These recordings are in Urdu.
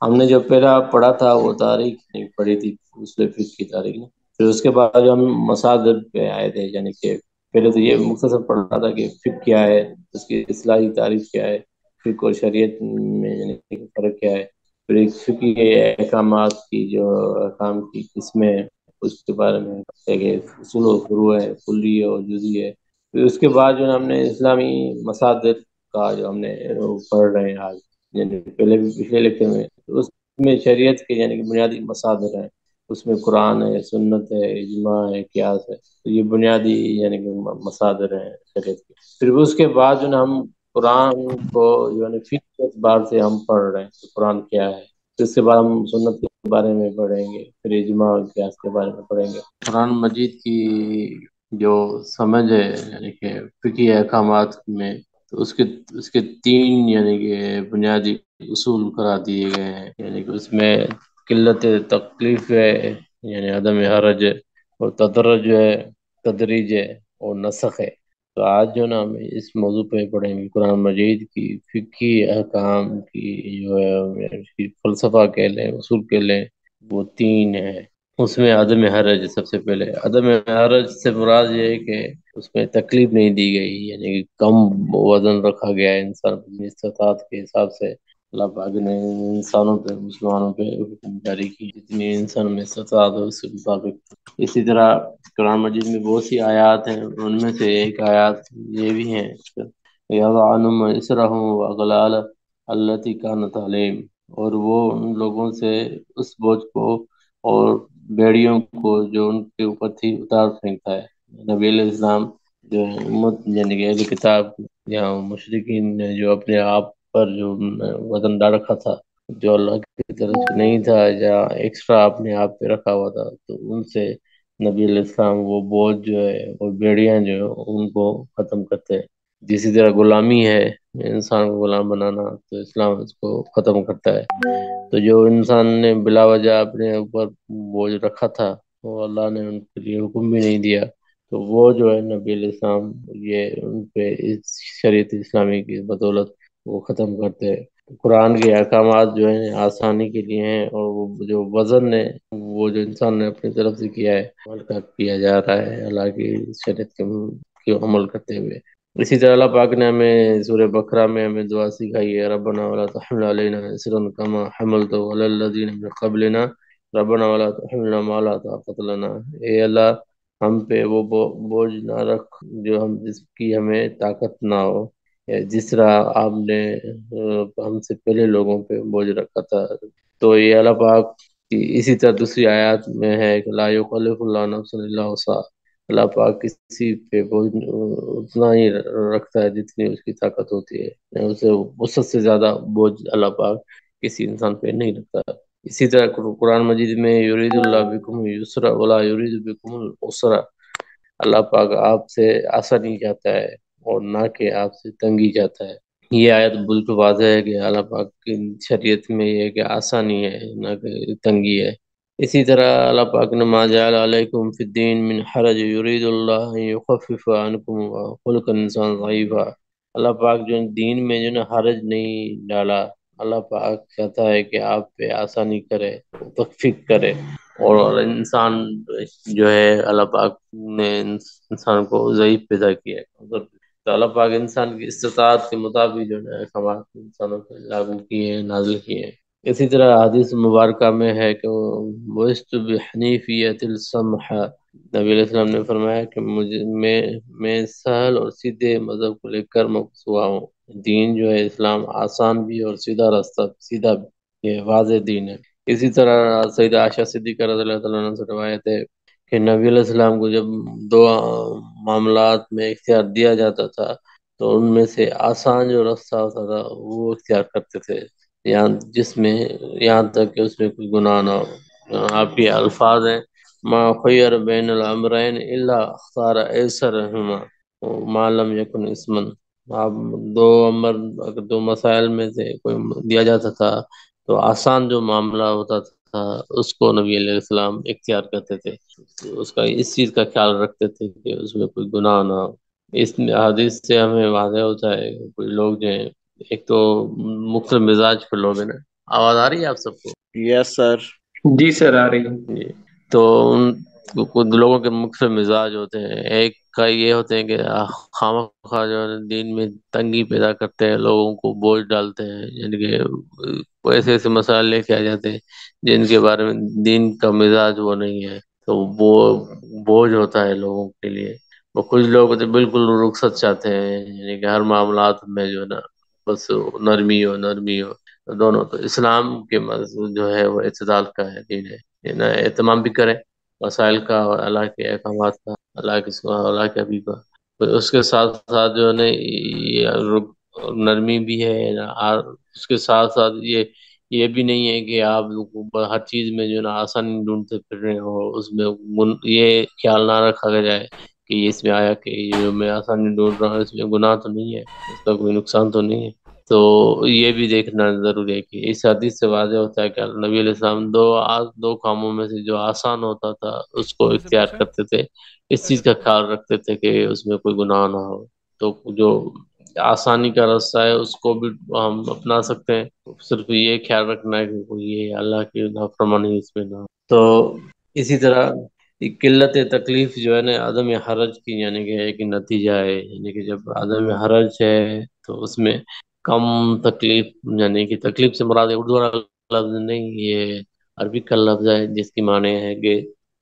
ہم نے جو پہلا پڑھا تھا وہ تاریخ نہیں پڑھی تھی، اس پہ فقہ کی تاریخ نے. پھر اس کے بعد جو ہم مصادر پہ آئے تھے، یعنی کہ پہلے تو یہ مختصر پڑھا تھا کہ فقہ کیا ہے، اس کی اصلاحی تعریف کیا ہے، فقہ اور شریعت میں یعنی کہ فرق کیا ہے. پھر ایک فقہ کے احکامات کی جو احکام کی قسمیں ہیں، اس کے بارے میں ہے کہ اصول و فروع ہے، کلی اور جزئی ہے. پھر اس کے بعد جو ہے ہم نے اسلامی مصادر کا جو ہم نے وہ پڑھ رہے ہیں آج، یعنی پہلے بھی پچھلے لیکچر میں. تو اس میں شریعت کے یعنی کہ بنیادی مصادر ہیں. اس میں قرآن ہے، سنت ہے، اجماع ہے، قیاس ہے. تو یہ بنیادی یعنی کہ مصادر ہیں شریعت کے. پھر اس کے بعد جو ہے ہم قرآن کو جو ہے نا فقہ کے اعتبار سے ہم پڑھ رہے ہیں کہ قرآن کیا ہے. پھر اس کے بعد ہم سنت کے بارے میں پڑھیں گے، پھر اجماع اور قیاس کے بارے میں پڑھیں گے. قرآن مجید کی جو سمجھ ہے یعنی کہ فقہی احکامات میں، تو اس کے تین یعنی کہ بنیادی اصول قرار دیے گئے ہیں. یعنی کہ اس میں قلت تکلیف ہے، یعنی عدم حرج ہے، اور تدرج ہے، تدریج ہے، اور نسخ ہے. تو آج جو نا ہم اس موضوع پہ پڑھیں گے قرآن مجید کی فقہی احکام کی جو ہے اس کی فلسفہ کہہ لیں، اصول کہہ لیں. وہ تین ہیں. اس میں عدم حرج سب سے پہلے. عدم حرج سے مراد یہ ہے کہ اس میں تکلیف نہیں دی گئی، یعنی کہ کم وزن رکھا گیا ہے انسان کی استطاعت کے حساب سے. اللہ پاک نے انسانوں پہ، مسلمانوں پہ حکم جاری کی جتنی انسان میں استطاعت ہو اس کے مطابق. اسی طرح قرآن مجید میں بہت سی آیات ہیں، ان میں سے ایک آیات یہ بھی ہیں یَضَعُ عَنْهُمْ إِصْرَهُمْ وَأَغْلَالَ الَّتِي كَانَتْ عَلَيْهِمْ، اور وہ ان لوگوں سے اس بوجھ کو اور بیڑیوں کو جو ان کے اوپر تھی اتار پھینکتا ہے. نبی علیہ السلام جو امت یعنی کہ اہل کتاب یا مشرکین نے جو اپنے آپ پر جو وزن ڈال رکھا تھا، جو اللہ کی طرف سے نہیں تھا یا ایکسٹرا اپنے آپ پہ رکھا ہوا تھا، تو ان سے نبی علیہ السلام وہ بوجھ جو ہے اور بیڑیاں جو ہے ان کو ختم کرتے ہیں. جسی طرح غلامی ہے، انسان کو غلام بنانا، تو اسلام اس کو ختم کرتا ہے. تو جو انسان نے بلا وجہ اپنے اوپر بوجھ رکھا تھا، وہ اللہ نے ان کے لیے حکم بھی نہیں دیا، تو وہ جو ہے نبی علیہ السلام یہ ان پہ اس شریعت اسلامی کی بدولت وہ ختم کرتے ہیں. قرآن کے احکامات جو ہیں آسانی کے لیے ہیں، اور وہ جو وزن ہے وہ جو انسان نے اپنی طرف سے کیا ہے، عمل کا کیا جا رہا ہے اللہ کی شریعت کے عمل کرتے ہوئے. اسی طرح اللہ پاک نے ہمیں سورہ بقرہ میں ہمیں دعا سکھائی ہے، ربنا ولا تحمل علينا إصرا كما حملته على الذين من قبلنا ربنا ولا تحملنا ما لا طاقة لنا. اے اللہ، ہم پہ وہ بوجھ نہ رکھ جو جس کی ہمیں طاقت نہ ہو، جس طرح آپ نے ہم سے پہلے لوگوں پہ بوجھ رکھا تھا. تو یہ اللہ پاک کی اسی طرح دوسری آیات میں ہے کہ لا یکلف اللہ نفسا الا وسعها. اللہ پاک کسی پہ بوجھ اتنا ہی رکھتا ہے جتنی اس کی طاقت ہوتی ہے، اسے وسعت سے زیادہ بوجھ اللہ پاک کسی انسان پہ نہیں رکھتا. اسی طرح قرآن مجید میں یرید اللہ بکم الیسر ولا یرید بکم العسر. اللہ پاک آپ سے آسانی چاہتا ہے اور نہ کہ آپ سے تنگی چاہتا ہے. یہ آیت بالکل واضح ہے کہ اللہ پاک کی شریعت میں یہ ہے کہ آسانی ہے نہ کہ تنگی ہے. اسی طرح اللہ پاک نے ما جعل علیکم فی الدین من حرج یرید اللہ ان یخفف عنکم وخلق الانسان ضعیفا. اللہ پاک جو دین میں جو نا حرج نہیں ڈالا، اللہ پاک چاہتا ہے کہ آپ پہ آسانی کرے، تخفیف کرے. اور انسان جو ہے اللہ پاک نے انسان کو ضعیف پیدا کیا ہے، تو اللہ پاک انسان کی استطاعت کے مطابق جو ہے احکامات انسانوں پہ لاگو کیے ہیں، نازل کیے ہیں. اسی طرح حدیث مبارکہ میں ہے کہ وَإِسْتُ بِحَنِيفِيَّةِ السَّمْحَ. نبی علیہ السلام نے فرمایا کہ میں سہل اور سیدھے مذہب کو لے کر مبعوث ہوا ہوں. دین جو ہے اسلام آسان بھی اور سیدھا راستہ، سیدھا یہ واضح دین ہے. اسی طرح سیدہ عائشہ صدیقہ رضی اللہ تعالیٰ عنہ سے روایت ہے کہ نبی علیہ السلام کو جب دو معاملات میں اختیار دیا جاتا تھا، تو ان میں سے آسان جو راستہ ہوتا تھا وہ اختیار کرتے تھے، یہاں تک کہ اس میں کوئی گناہ نہ ہو. آپ کے الفاظ ہیں ما خیر بین الامرین الا اختار ایسرہما ما لم یکن اسمن. آپ اگر دو مسائل میں سے کوئی دیا جاتا تھا تو آسان جو معاملہ ہوتا تھا اس کو نبی علیہ السلام اختیار کرتے تھے، اس کا اس چیز کا خیال رکھتے تھے کہ اس میں کوئی گناہ نہ ہو. اس حدیث سے ہمیں واضح ہوتا ہے کہ کوئی لوگ جو ہیں ایک تو مختلف مزاج کے لوگ ہیں نا، آواز آ رہی ہے آپ سب کو؟ یس سر. جی سر آ رہی ہے. جی. تو ان کچھ لوگوں کے مختلف مزاج ہوتے ہیں. ایک کا یہ ہوتے ہیں کہ خواہ مخواہ جو ہے دین میں تنگی پیدا کرتے ہیں، لوگوں کو بوجھ ڈالتے ہیں، یعنی کہ ایسے ایسے مسائل لے کے آ جاتے ہیں جن کے بارے میں دین کا مزاج وہ نہیں ہے، تو وہ بوجھ ہوتا ہے لوگوں کے لیے. وہ کچھ لوگ تو بالکل رخصت چاہتے ہیں، یعنی کہ ہر معاملات میں جو ہے نا بس نرمی ہو نرمی ہو. دونوں تو اسلام کے جو ہے وہ اعتدال کا ہے دین ہے، یہ نا اہتمام بھی کریں وسائل کا اور اللہ کے احکامات کا، اللہ کے حبیب کا. تو اس کے ساتھ ساتھ جو ہے نا نرمی بھی ہے اس کے ساتھ ساتھ یہ بھی نہیں ہے کہ آپ ہر چیز میں جو ہے نا آسانی ڈھونڈتے پھر رہے ہو. اس میں یہ خیال نہ رکھا جائے کہ اس میں آیا کہ یہ جو میں آسانی ڈھونڈ رہا ہوں اس میں گناہ تو نہیں ہے، اس کا کوئی نقصان تو نہیں ہے. تو یہ بھی دیکھنا ضروری ہے کہ اس حدیث سے واضح ہوتا ہے کہ نبی علیہ السلام دو کاموں میں سے جو آسان ہوتا تھا اس کو اختیار کرتے تھے، اس چیز کا خیال رکھتے تھے کہ اس میں کوئی گناہ نہ ہو. تو جو آسانی کا راستہ ہے اس کو بھی ہم اپنا سکتے ہیں، صرف یہ خیال رکھنا ہے کہ کوئی یہ اللہ کی نافرمانی اس میں نہ ہو. تو اسی طرح قلت تکلیف جو ہے نا عدم حرج کی یعنی کہ ایک نتیجہ ہے. یعنی کہ جب عدم حرج ہے تو اس میں کم تکلیف، یعنی کہ تکلیف سے مراد اردو والا لفظ نہیں، یہ عربی کا لفظ ہے جس کی معنی ہے کہ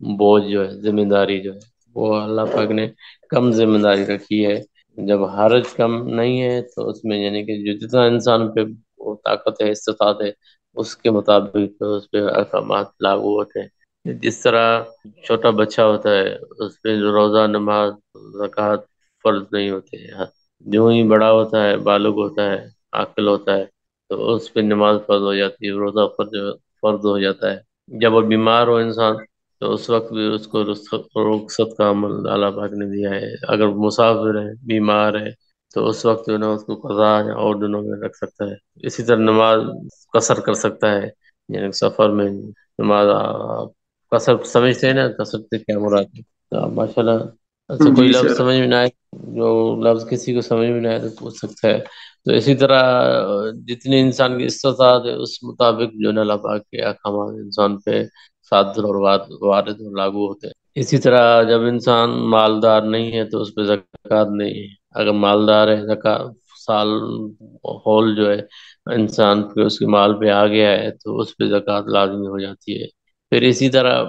بوجھ جو ہے، ذمہ داری جو ہے وہ اللہ پاک نے کم ذمہ داری رکھی ہے. جب حرج کم نہیں ہے تو اس میں یعنی کہ جو جتنا انسان پہ وہ طاقت ہے استطاعت ہے اس کے مطابق اس پہ احکامات لاگو ہوتے ہیں. جس طرح چھوٹا بچہ ہوتا ہے اس پہ روزہ نماز زکوٰۃ فرض نہیں ہوتے ہیں. جو ہی بڑا ہوتا ہے بالغ ہوتا ہے عاقل ہوتا ہے تو اس پہ نماز فرض ہو جاتی ہے، روزہ فرض ہو جاتا ہے. جب وہ بیمار ہو انسان تو اس وقت بھی اس کو رخصت کا عمل اللہ پاک نے دیا ہے. اگر مسافر ہے بیمار ہے تو اس وقت جو ہے نا اس کو قضا یا اور دنوں میں رکھ سکتا ہے. اسی طرح نماز قصر کر سکتا ہے، یعنی سفر میں نماز قصر سمجھتے ہیں نا، قصر سے کیا مراد ہے؟ ماشاء اللہ. اچھا کوئی جی لفظ سر. سمجھ میں نہ آئے، جو لفظ کسی کو سمجھ میں نہ آئے تو پوچھ سکتا ہے. تو اسی طرح جتنی انسان کی استطاعت ہے اس مطابق جو ہے نا اللہ پاک کے احکامات انسان پہ صادر اور وارد اور لاگو ہوتے ہیں. اسی طرح جب انسان مالدار نہیں ہے تو اس پہ زکوٰۃ نہیں ہے. اگر مالدار ہے زکوٰۃ سال ہول جو ہے انسان پہ اس کے مال پہ آ گیا ہے تو اس پہ زکوٰۃ لازمی ہو جاتی ہے. پھر اسی طرح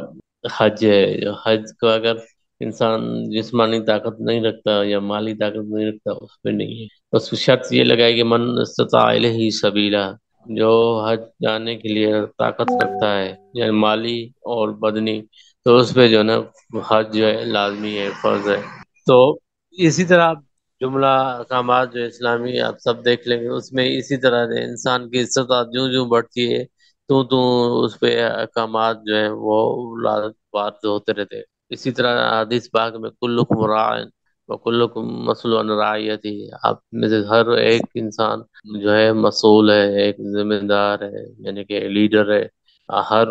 حج ہے، جو حج کو اگر انسان جسمانی طاقت نہیں رکھتا یا مالی طاقت نہیں رکھتا اس پہ نہیں ہے. اس کی شرط یہ لگائے کہ من استطاع الیہ سبیلا، جو حج جانے کے لیے طاقت رکھتا ہے یعنی مالی اور بدنی، تو اس پہ جو ہے نا حج جو ہے لازمی ہے، فرض ہے. تو اسی طرح جملہ احکامات جو اسلامی آپ سب دیکھ لیں گے اس میں اسی طرح سے انسان کی استطاعت جوں جوں بڑھتی ہے تو اس پہ احکامات جو ہے وہ وارد ہوتے رہتے ہیں. اسی طرح حدیث پاک میں کلکم راع وکلکم مسئول عن رعیتہ، آپ میں سے ہر ایک انسان جو ہے مسئول ہے، ایک ذمہ دار ہے، یعنی کہ لیڈر ہے. ہر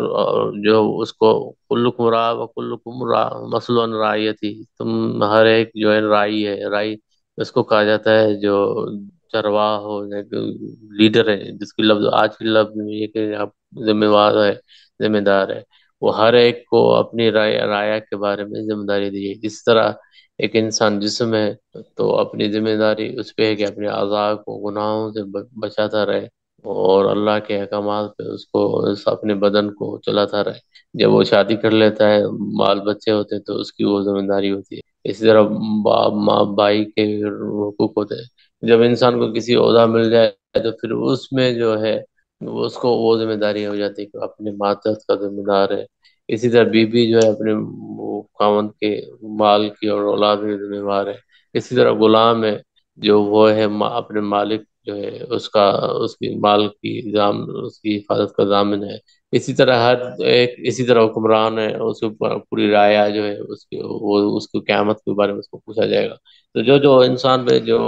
جو اس کو کلکم راع وکلکم مسئول عن رعیتہ، تم ہر ایک جو ہے رائی ہے. رائی اس کو کہا جاتا ہے جو چرواہ ہو، لیڈر ہے، جس کی لفظ آج کے لفظ میں یہ کہ آپ ذمہ وار ہے، ذمہ دار ہے. وہ ہر ایک کو اپنی رعایا کے بارے میں ذمہ داری دی ہے. جس طرح ایک انسان جسم ہے تو اپنی ذمہ داری اس پہ ہے کہ اپنے اعضاء کو گناہوں سے بچاتا رہے اور اللہ کے احکامات پہ اس کو اپنے بدن کو چلاتا رہے. جب وہ شادی کر لیتا ہے بال بچے ہوتے ہیں تو اس کی وہ ذمہ داری ہوتی ہے. اسی طرح باپ ماں بھائی کے حقوق ہوتے ہیں. جب انسان کو کسی عہدہ مل جائے تو پھر اس میں جو ہے اس کو وہ ذمہ داری ہو جاتی ہے کہ اپنے ماتحت کا ذمہ دار ہے. اسی طرح بیوی جو ہے اپنے خاوند کے مال کی اور اولاد کی ذمہ دار ہے. اسی طرح غلام ہے جو وہ ہے اپنے مالک جو ہے اس کی مال کی اس کی حفاظت کا ضامن ہے. اسی طرح ہر ایک اسی طرح حکمران ہے، اس کے اوپر پوری رعایا جو ہے اس کو قیامت کے بارے میں اس کو پوچھا جائے گا. تو جو انسان پہ جو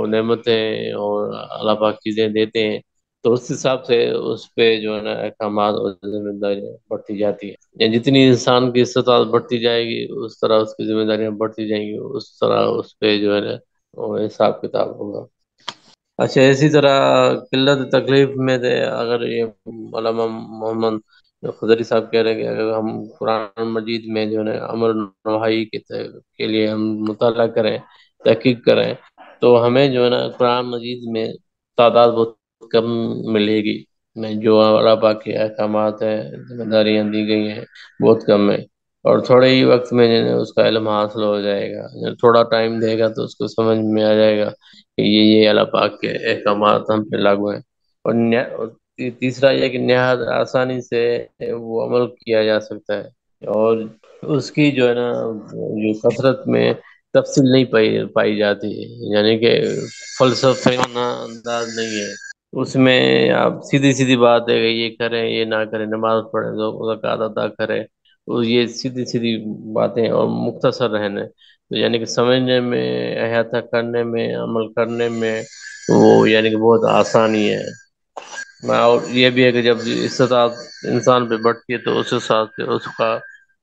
نعمتیں اور اللہ پاک چیزیں دیتے ہیں تو اس حساب سے اس پہ جو ہے نا احکامات اور ذمہ داریاں بڑھتی جاتی ہیں. یعنی جتنی انسان کی استطاعت بڑھتی جائے گی اس طرح اس کی ذمہ داریاں بڑھتی جائیں گی، اس طرح اس پہ جو ہے نا وہ حساب کتاب ہوگا. اچھا اسی طرح قلت تکلیف میں تھے، اگر یہ علامہ محمد خضری صاحب کہہ رہے ہیں کہ اگر ہم قرآن مجید میں جو ہے امر نواہی کے لیے ہم مطالعہ کریں، تحقیق کریں، تو ہمیں جو ہے نا قرآن مجید میں تعداد بہت کم ملے گی، میں جو اللہ پاک کے احکامات ہیں، ذمہ داریاں دی گئی ہیں، بہت کم ہے، اور تھوڑے ہی وقت میں جو ہے اس کا علم حاصل ہو جائے گا، تھوڑا ٹائم دے گا تو اس کو سمجھ میں آ جائے گا کہ یہ اللہ پاک کے احکامات ہم پہ لاگو ہیں، اور اور تیسرا یہ کہ نہایت آسانی سے وہ عمل کیا جا سکتا ہے، اور اس کی جو ہے نا جو کثرت میں تفصیل نہیں پائی جاتی ہے، یعنی کہ فلسفیانہ انداز نہیں ہے اس میں، آپ سیدھی سیدھی بات ہے کہ یہ کریں یہ نہ کریں، نماز پڑھیں تو زکوٰۃ ادا کریں، تو یہ سیدھی سیدھی باتیں اور مختصر رہنے، تو یعنی کہ سمجھنے میں، احاطہ کرنے میں، عمل کرنے میں وہ یعنی کہ بہت آسانی ہے، اور یہ بھی ہے کہ جب استطاعت انسان پہ بڑھتی ہے تو اس حساب سے اس کا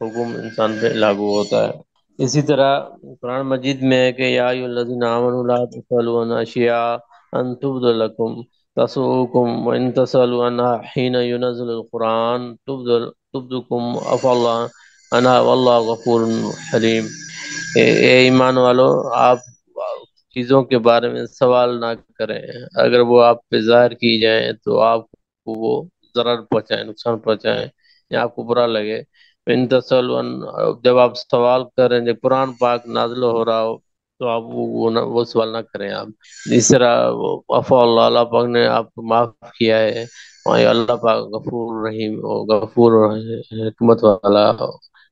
حکم انسان پہ لاگو ہوتا ہے۔ اسی طرح قرآن مجید میں ہے کہ یا ایھا الذین آمنوا لا تسألوا عن اشیاء ان تبد لکم تسؤکم وان تسألوا عنها حین ينزل القرآن تبدکم عفا اللہ عنہا واللہ غفور حلیم۔ اے ایمان والو، آپ چیزوں کے بارے میں سوال نہ کریں، اگر وہ آپ پہ ظاہر کی جائیں تو آپ کو وہ ضرر پہنچائیں، نقصان پہنچائیں، یا آپ کو برا لگے، ان تسلون، جب آپ سوال کریں، جب قرآن پاک نازل ہو رہا ہو تو آپ وہ سوال نہ کریں آپ، اس طرح عفا اللہ، اللہ پاک نے آپ کو معاف کیا ہے، اور یہ اللہ پاک غفور رحیم، غفور اور حکمت والا،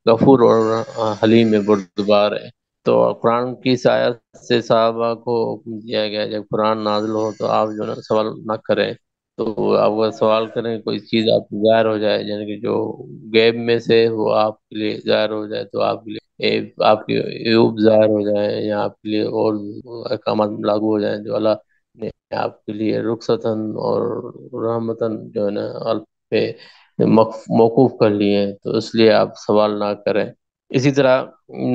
غفور اور حلیم بردبار ہے۔ تو قرآن کی اس آیت سے صحابہ کو حکم دیا گیا جب قرآن نازل ہو تو آپ جو ہے نا سوال نہ کریں، تو آپ اگر سوال کریں کوئی چیز آپ کو ظاہر ہو جائے، یعنی کہ جو غیب میں سے وہ آپ کے لیے ظاہر ہو جائے، تو آپ کے لیے آپ کی عیوب ظاہر ہو جائیں، یا آپ کے لیے اور احکامات لاگو ہو جائیں جو اللہ نے آپ کے لیے رخصتاً اور رحمتاً جو ہے نا آپ پہ موقوف کر لیے ہیں، تو اس لیے آپ سوال نہ کریں۔ اسی طرح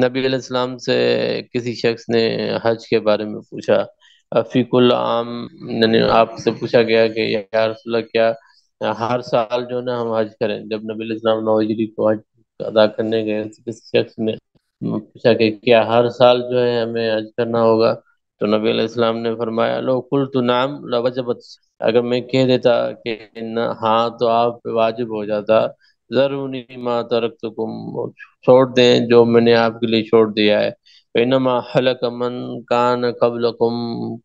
نبی علیہ السلام سے کسی شخص نے حج کے بارے میں پوچھا، فی کل عام، یعنی آپ سے پوچھا گیا کہ یا رسول اللہ، کیا ہر سال جو ہے نا ہم حج کریں؟ جب نبی علیہ السلام 9 ہجری کو حج ادا کرنے گئے تو کسی شخص نے پوچھا کہ کیا ہر سال جو ہے ہمیں حج کرنا ہوگا؟ تو نبی علیہ السلام نے فرمایا لو قلت نعم لوجبت، اگر میں کہہ دیتا کہ ہاں تو آپ پہ واجب ہو جاتا، ضروري ما ترکتکم، چھوڑ دیں جو میں نے آپ کے لیے چھوڑ دیا ہے، انما حلق من کان قبلکم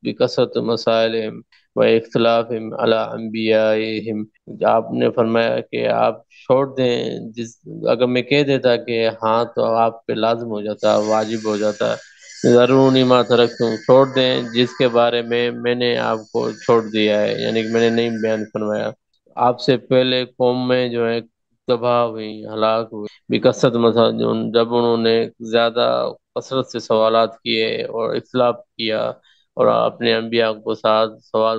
بکثرت مسائلہم و اختلافہم علی انبیائہم، آپ نے فرمایا کہ آپ چھوڑ دیں، اگر میں کہہ دیتا کہ ہاں تو آپ پہ لازم ہو جاتا، واجب ہو جاتا، ضروري ما ترکتم، چھوڑ دیں جس کے بارے میں میں نے آپ کو چھوڑ دیا ہے، یعنی کہ میں نے نہیں بیان فرمایا، آپ سے پہلے قوم میں جو ہے تباہ ہوئی، ہلاک ہوئی، بکثرت مسائل، جب انہوں نے زیادہ کثرت سے سوالات کیے اور اختلاف کیا، اور اپنے انبیاء کو ساتھ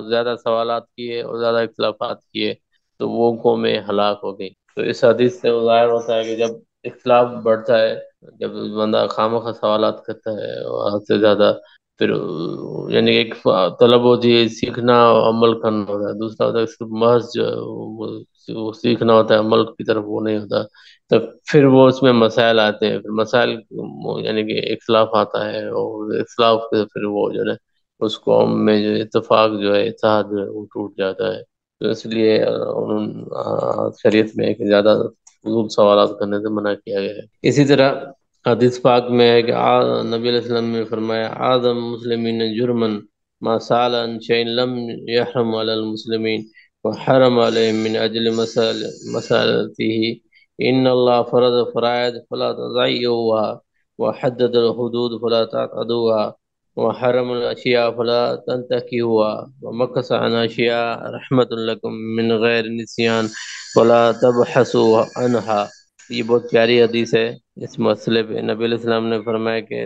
زیادہ سوالات کیے اور زیادہ اختلافات کیے، تو وہ قومیں ہلاک ہو گئی۔ تو اس حدیث سے وہ ظاہر ہوتا ہے کہ جب اختلاف بڑھتا ہے، جب بندہ خواہ سوالات کرتا ہے اور حد سے زیادہ، پھر یعنی ایک طلب ہوتی ہے سیکھنا اور عمل کرنا ہوتا ہے، دوسرا ہوتا ہے صرف محض جو ہے وہ سیکھنا ہوتا ہے، عمل کی طرف وہ نہیں ہوتا، تو پھر وہ اس میں مسائل آتے ہیں، پھر مسائل یعنی کہ اختلاف آتا ہے، اور اختلاف سے پھر وہ جو ہے اس قوم میں جو اتفاق جو ہے، اتحاد جو ہے وہ ٹوٹ جاتا ہے، تو اس لیے شریعت میں ایک زیادہ فضول سوالات کرنے سے منع کیا گیا ہے۔ اسی طرح حدیث پاک میں ہے کہ نبی علیہ السلام نے فرمایا اعظم مسلمین جرمن ما سال عن شيء لم يحرم على المسلمين وحرم عليهم من اجل مسالته، ان الله فرض فرائض فلا تضيعوها وحدد الحدود فلا تعتدوها وحرم الاشياء فلا تنتهكوها ومكث عن اشياء رحمة لكم من غیر نسیان فلا تبحثوا عنها۔ یہ بہت پیاری حدیث ہے اس مسئلے پہ، نبی علیہ السلام نے فرمایا کہ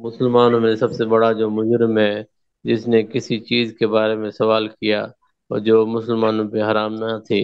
مسلمانوں میں سب سے بڑا جو مجرم ہے جس نے کسی چیز کے بارے میں سوال کیا اور جو مسلمانوں پہ حرام نہ تھی،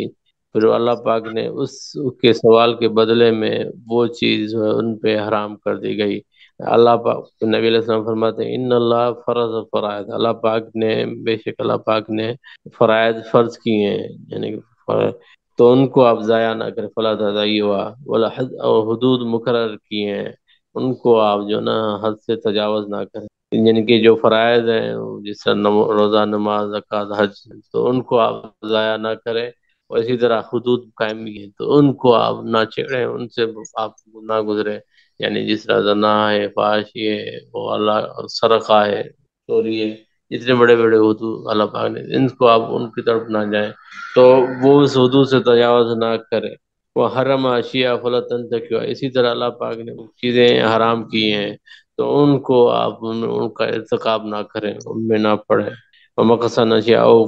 پھر اللہ پاک نے اس کے سوال کے بدلے میں وہ چیز جو ہے ان پہ حرام کر دی گئی، اللہ پاک نبی علیہ السلام فرماتے ہیں ان اللہ فرض فرائض، اللہ پاک نے بے شک اللہ پاک نے فرائض فرض کیے ہیں، یعنی کہ تو ان کو آپ ضائع نہ کریں، فلا تضیعوا ولا حد اور حدود مقرر کیے ہیں، ان کو آپ جو نا حد سے تجاوز نہ کریں، یعنی کہ جو فرائض ہیں جس طرح روزہ، نماز، زکوٰۃ، حج، تو ان کو آپ ضائع نہ کریں، اور اسی طرح حدود قائم کی ہیں تو ان کو آپ نہ چھیڑیں، ان سے آپ نہ گزریں، یعنی جس طرح زنا ہے، فحاشی ہے، وہ اللہ سرقہ ہے، چوری ہے، اتنے بڑے بڑے حدود اللہ پاک نے، ان کو آپ ان کی طرف نہ جائیں، تو وہ اس حدود سے تجاوز نہ کرے، وہ حرم اشیاء فلا تنتکیوا، اسی طرح اللہ پاک نے چیزیں حرام کی ہیں تو ان کو آپ ان کا ارتکاب نہ کریں، ان میں نہ پڑیں، ومقصد اشیاء، اور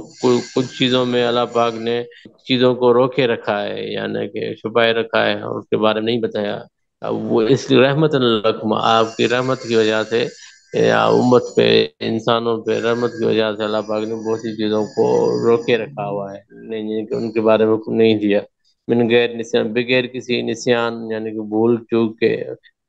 کچھ چیزوں میں اللہ پاک نے چیزوں کو روکے رکھا ہے، یعنی کہ چھپائے رکھا ہے اور اس کے بارے میں نہیں بتایا، اب وہ اس رحمت الرحم، آپ کی رحمت کی وجہ سے یا امت پہ، انسانوں پہ رحمت کی وجہ سے اللہ پاک نے بہت سی چیزوں کو روکے رکھا ہوا ہے، نہیں کہ ان کے بارے میں نہیں دیا، من غیر نسیان، بغیر کسی نسیان یعنی کہ بھول چوک کے،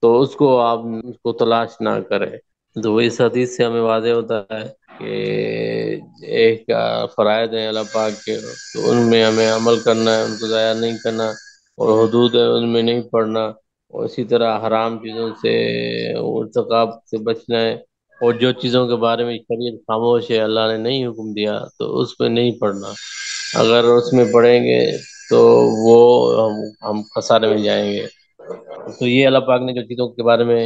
تو اس کو آپ اس کو تلاش نہ کریں، تو وہ اس حدیث سے ہمیں واضح ہوتا ہے کہ ایک فرائض ہیں اللہ پاک کے، تو ان میں ہمیں عمل کرنا ہے، ان کو ضائع نہیں کرنا، اور حدود ہے ان میں نہیں پڑنا، اور اسی طرح حرام چیزوں سے ارتکاب سے بچنا ہے، اور جو چیزوں کے بارے میں شریعت خاموش ہے، اللہ نے نہیں حکم دیا تو اس پہ نہیں پڑھنا، اگر اس میں پڑھیں گے تو وہ ہم خسارے میں جائیں گے، تو یہ اللہ پاک نے جو چیزوں کے بارے میں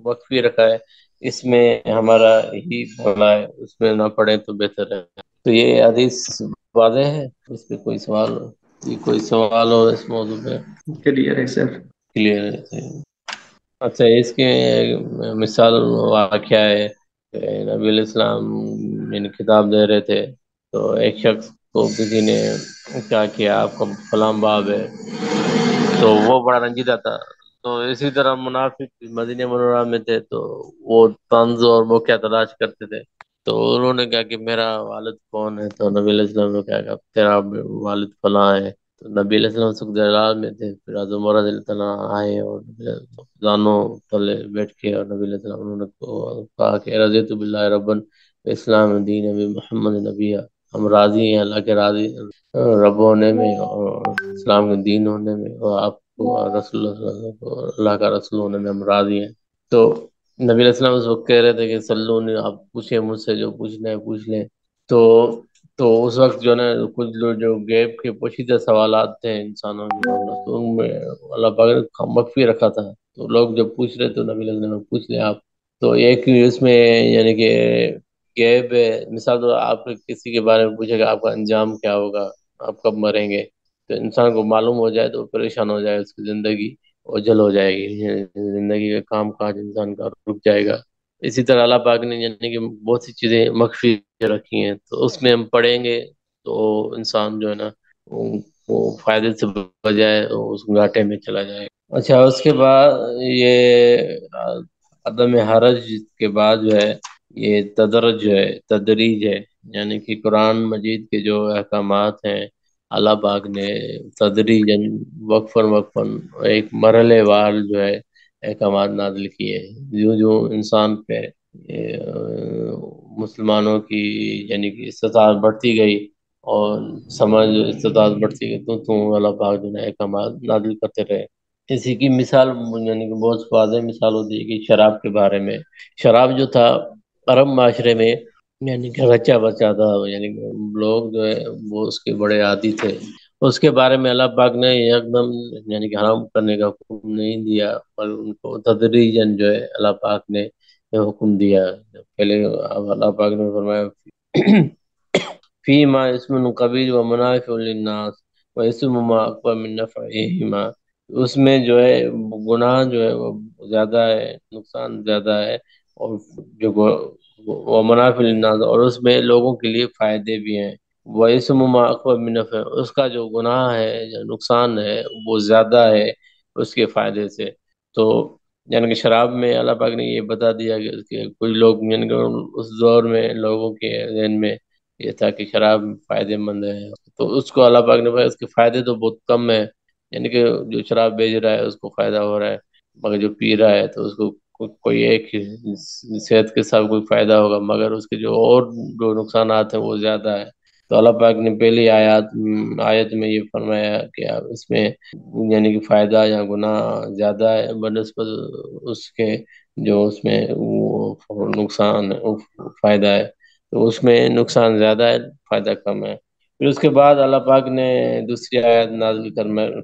وقف بھی رکھا ہے، اس میں ہمارا ہی بھلا ہے، اس میں نہ پڑھیں تو بہتر ہے، تو یہ حدیث واضح ہے، اس پہ کوئی سوال ہو؟ یہ کوئی سوال ہو اس موضوع پہ؟ کلیئر ہے سر۔ کلیئر ہے؟ اچھا، اس کے مثال واقعہ ہے کہ نبی علیہ السلام یعنی کتاب دے رہے تھے، تو ایک شخص کو کسی نے کیا کیا آپ کا فلاں باب ہے، تو وہ بڑا رنجیدہ تھا، تو اسی طرح منافق مدینہ منورہ میں تھے، تو وہ طنز اور موقع تلاش کرتے تھے، تو انہوں نے کہا کہ میرا والد کون ہے، تو نبی علیہ السلام نے کہا کہ تیرا والد فلاں ہے، تو نبی علیہ السلام سخت جلال میں تھے، پھر حضرت عمر رضی اللہ تعالیٰ آئے اور زانوں تلے بیٹھ کے، اور نبی علیہ السلام انہوں نے کہا کہ رضیت باللہ ربن، اسلام دین، نبی محمد نبی، ہم راضی ہیں اللہ کے راضی رب ہونے میں اور اسلام کے دین ہونے میں، اور آپ کو رسول اللہ صلی اللہ علیہ وسلم کو اللہ کا رسول ہونے میں ہم راضی ہیں، تو نبی علیہ السلام اس وقت کہہ رہے تھے کہ سلو نے آپ پوچھیں مجھ سے جو پوچھنا ہے پوچھ لیں، تو تو اس وقت جو ہے نا کچھ لوگ جو غیب کے پوشیدہ سوالات تھے انسانوں کے، تو ان میں اللہ پاک نے مخفی رکھا تھا، تو لوگ جب پوچھ رہے تو نبی علیہ السلام پوچھ لیں آپ، تو ایک اس میں یعنی کہ غیب ہے، مثال تو آپ کسی کے بارے میں پوچھے گا آپ کا انجام کیا ہوگا، آپ کب مریں گے، تو انسان کو معلوم ہو جائے تو پریشان ہو جائے، اس کی زندگی اوجھل ہو جائے گی، زندگی کا کام کاج انسان کا رک جائے گا، اسی طرح اللہ پاک نے یعنی کہ بہت سی چیزیں مخفی رکھی ہیں، تو اس میں ہم پڑھیں گے تو انسان جو ہے نا وہ فائدے سے بجائے اس گھاٹے میں چلا جائے گا۔ اچھا، اس کے بعد یہ عدم حرج کے بعد جو ہے یہ تدرج ہے، تدریج ہے، یعنی کہ قرآن مجید کے جو احکامات ہیں اللہ پاک نے تدریجاً وقفاً وقفاً ایک مرحلے وار جو ہے احکامات نازل کیے، جو جو انسان پہ مسلمانوں کی یعنی کہ استطاعت بڑھتی گئی اور سمجھ استطاعت بڑھتی گئی تو اللہ پاک جو ہے احکامات نازل کرتے رہے، اسی کی مثال یعنی کہ بہت واضح مثال ہوتی ہے کہ شراب کے بارے میں، شراب جو تھا عرب معاشرے میں یعنی کہ رچا بچا تھا، یعنی کہ لوگ جو ہے وہ اس کے بڑے عادی تھے، اس کے بارے میں اللہ پاک نے ایک دم یعنی کہ حرام کرنے کا حکم نہیں دیا، پر ان کو تدریجاً جو ہے اللہ پاک نے یہ حکم دیا، پہلے اللہ پاک نے فرمایا فی ما اسم قبیل و منافع للناس و اسم ما اکبر من نفعہما، اس میں جو ہے گناہ جو ہے وہ زیادہ ہے، نقصان زیادہ ہے، اور جو وہ منافع للناس، اور اس میں لوگوں کے لیے فائدے بھی ہیں، وہ اسم ما اکبر من نفع، اس کا جو گناہ ہے یا نقصان ہے وہ زیادہ ہے اس کے فائدے سے، تو یعنی کہ شراب میں اللہ پاک نے یہ بتا دیا کہ اس کے کچھ لوگ یعنی کہ اس دور میں لوگوں کے ذہن میں یہ تھا کہ شراب فائدے مند ہے، تو اس کو اللہ پاک نے بھائی اس کے فائدے تو بہت کم ہیں، یعنی کہ جو شراب بیچ رہا ہے اس کو فائدہ ہو رہا ہے، مگر جو پی رہا ہے تو اس کو کوئی ایک صحت کے ساتھ کوئی فائدہ ہوگا، مگر اس کے جو نقصانات ہیں وہ زیادہ ہے۔ تو اللہ پاک نے پہلی آیت میں یہ فرمایا کہ آپ اس میں یعنی کہ فائدہ یا گناہ زیادہ ہے بنسبت اس کے جو اس میں وہ نقصان فائدہ ہے، تو اس میں نقصان زیادہ ہے، فائدہ کم ہے۔ پھر اس کے بعد اللہ پاک نے دوسری آیت نازل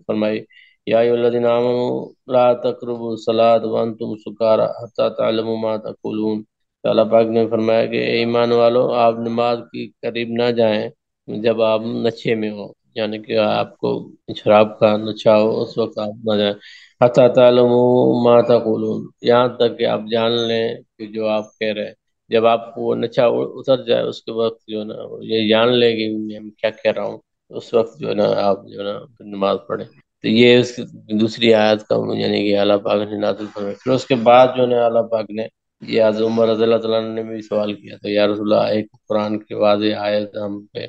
فرمائی، یا ایھا الذین آمنوا لا تقربوا الصلاۃ وانتم سکارى حتی تعلموا ما تقولون۔ تو اللہ پاک نے فرمایا کہ اے ایمان والو، آپ نماز کی قریب نہ جائیں جب آپ نشے میں ہو، یعنی کہ آپ کو شراب کا نشہ ہو، اس وقت آپ نہ جائیں۔ حتی تعلموا ما تقولون، یہاں تک کہ آپ جان لیں کہ جو آپ کہہ رہے ہیں۔ جب آپ کو وہ نشہ اتر جائے، اس کے وقت جو ہے نا یہ جان لے کہ میں کیا کہہ رہا ہوں، اس وقت جو ہے نا آپ جو ہے نا نماز پڑھیں۔ تو یہ اس دوسری آیت کا یعنی کہ اللہ پاک نے نازل فرمایا۔ پھر اس کے بعد جو ہے اللہ پاک نے یہ حضرت عمر رضی اللہ تعالیٰ عنہ نے بھی سوال کیا تھا، یا رسول اللہ، ایک قرآن کی واضح آیت ہم پہ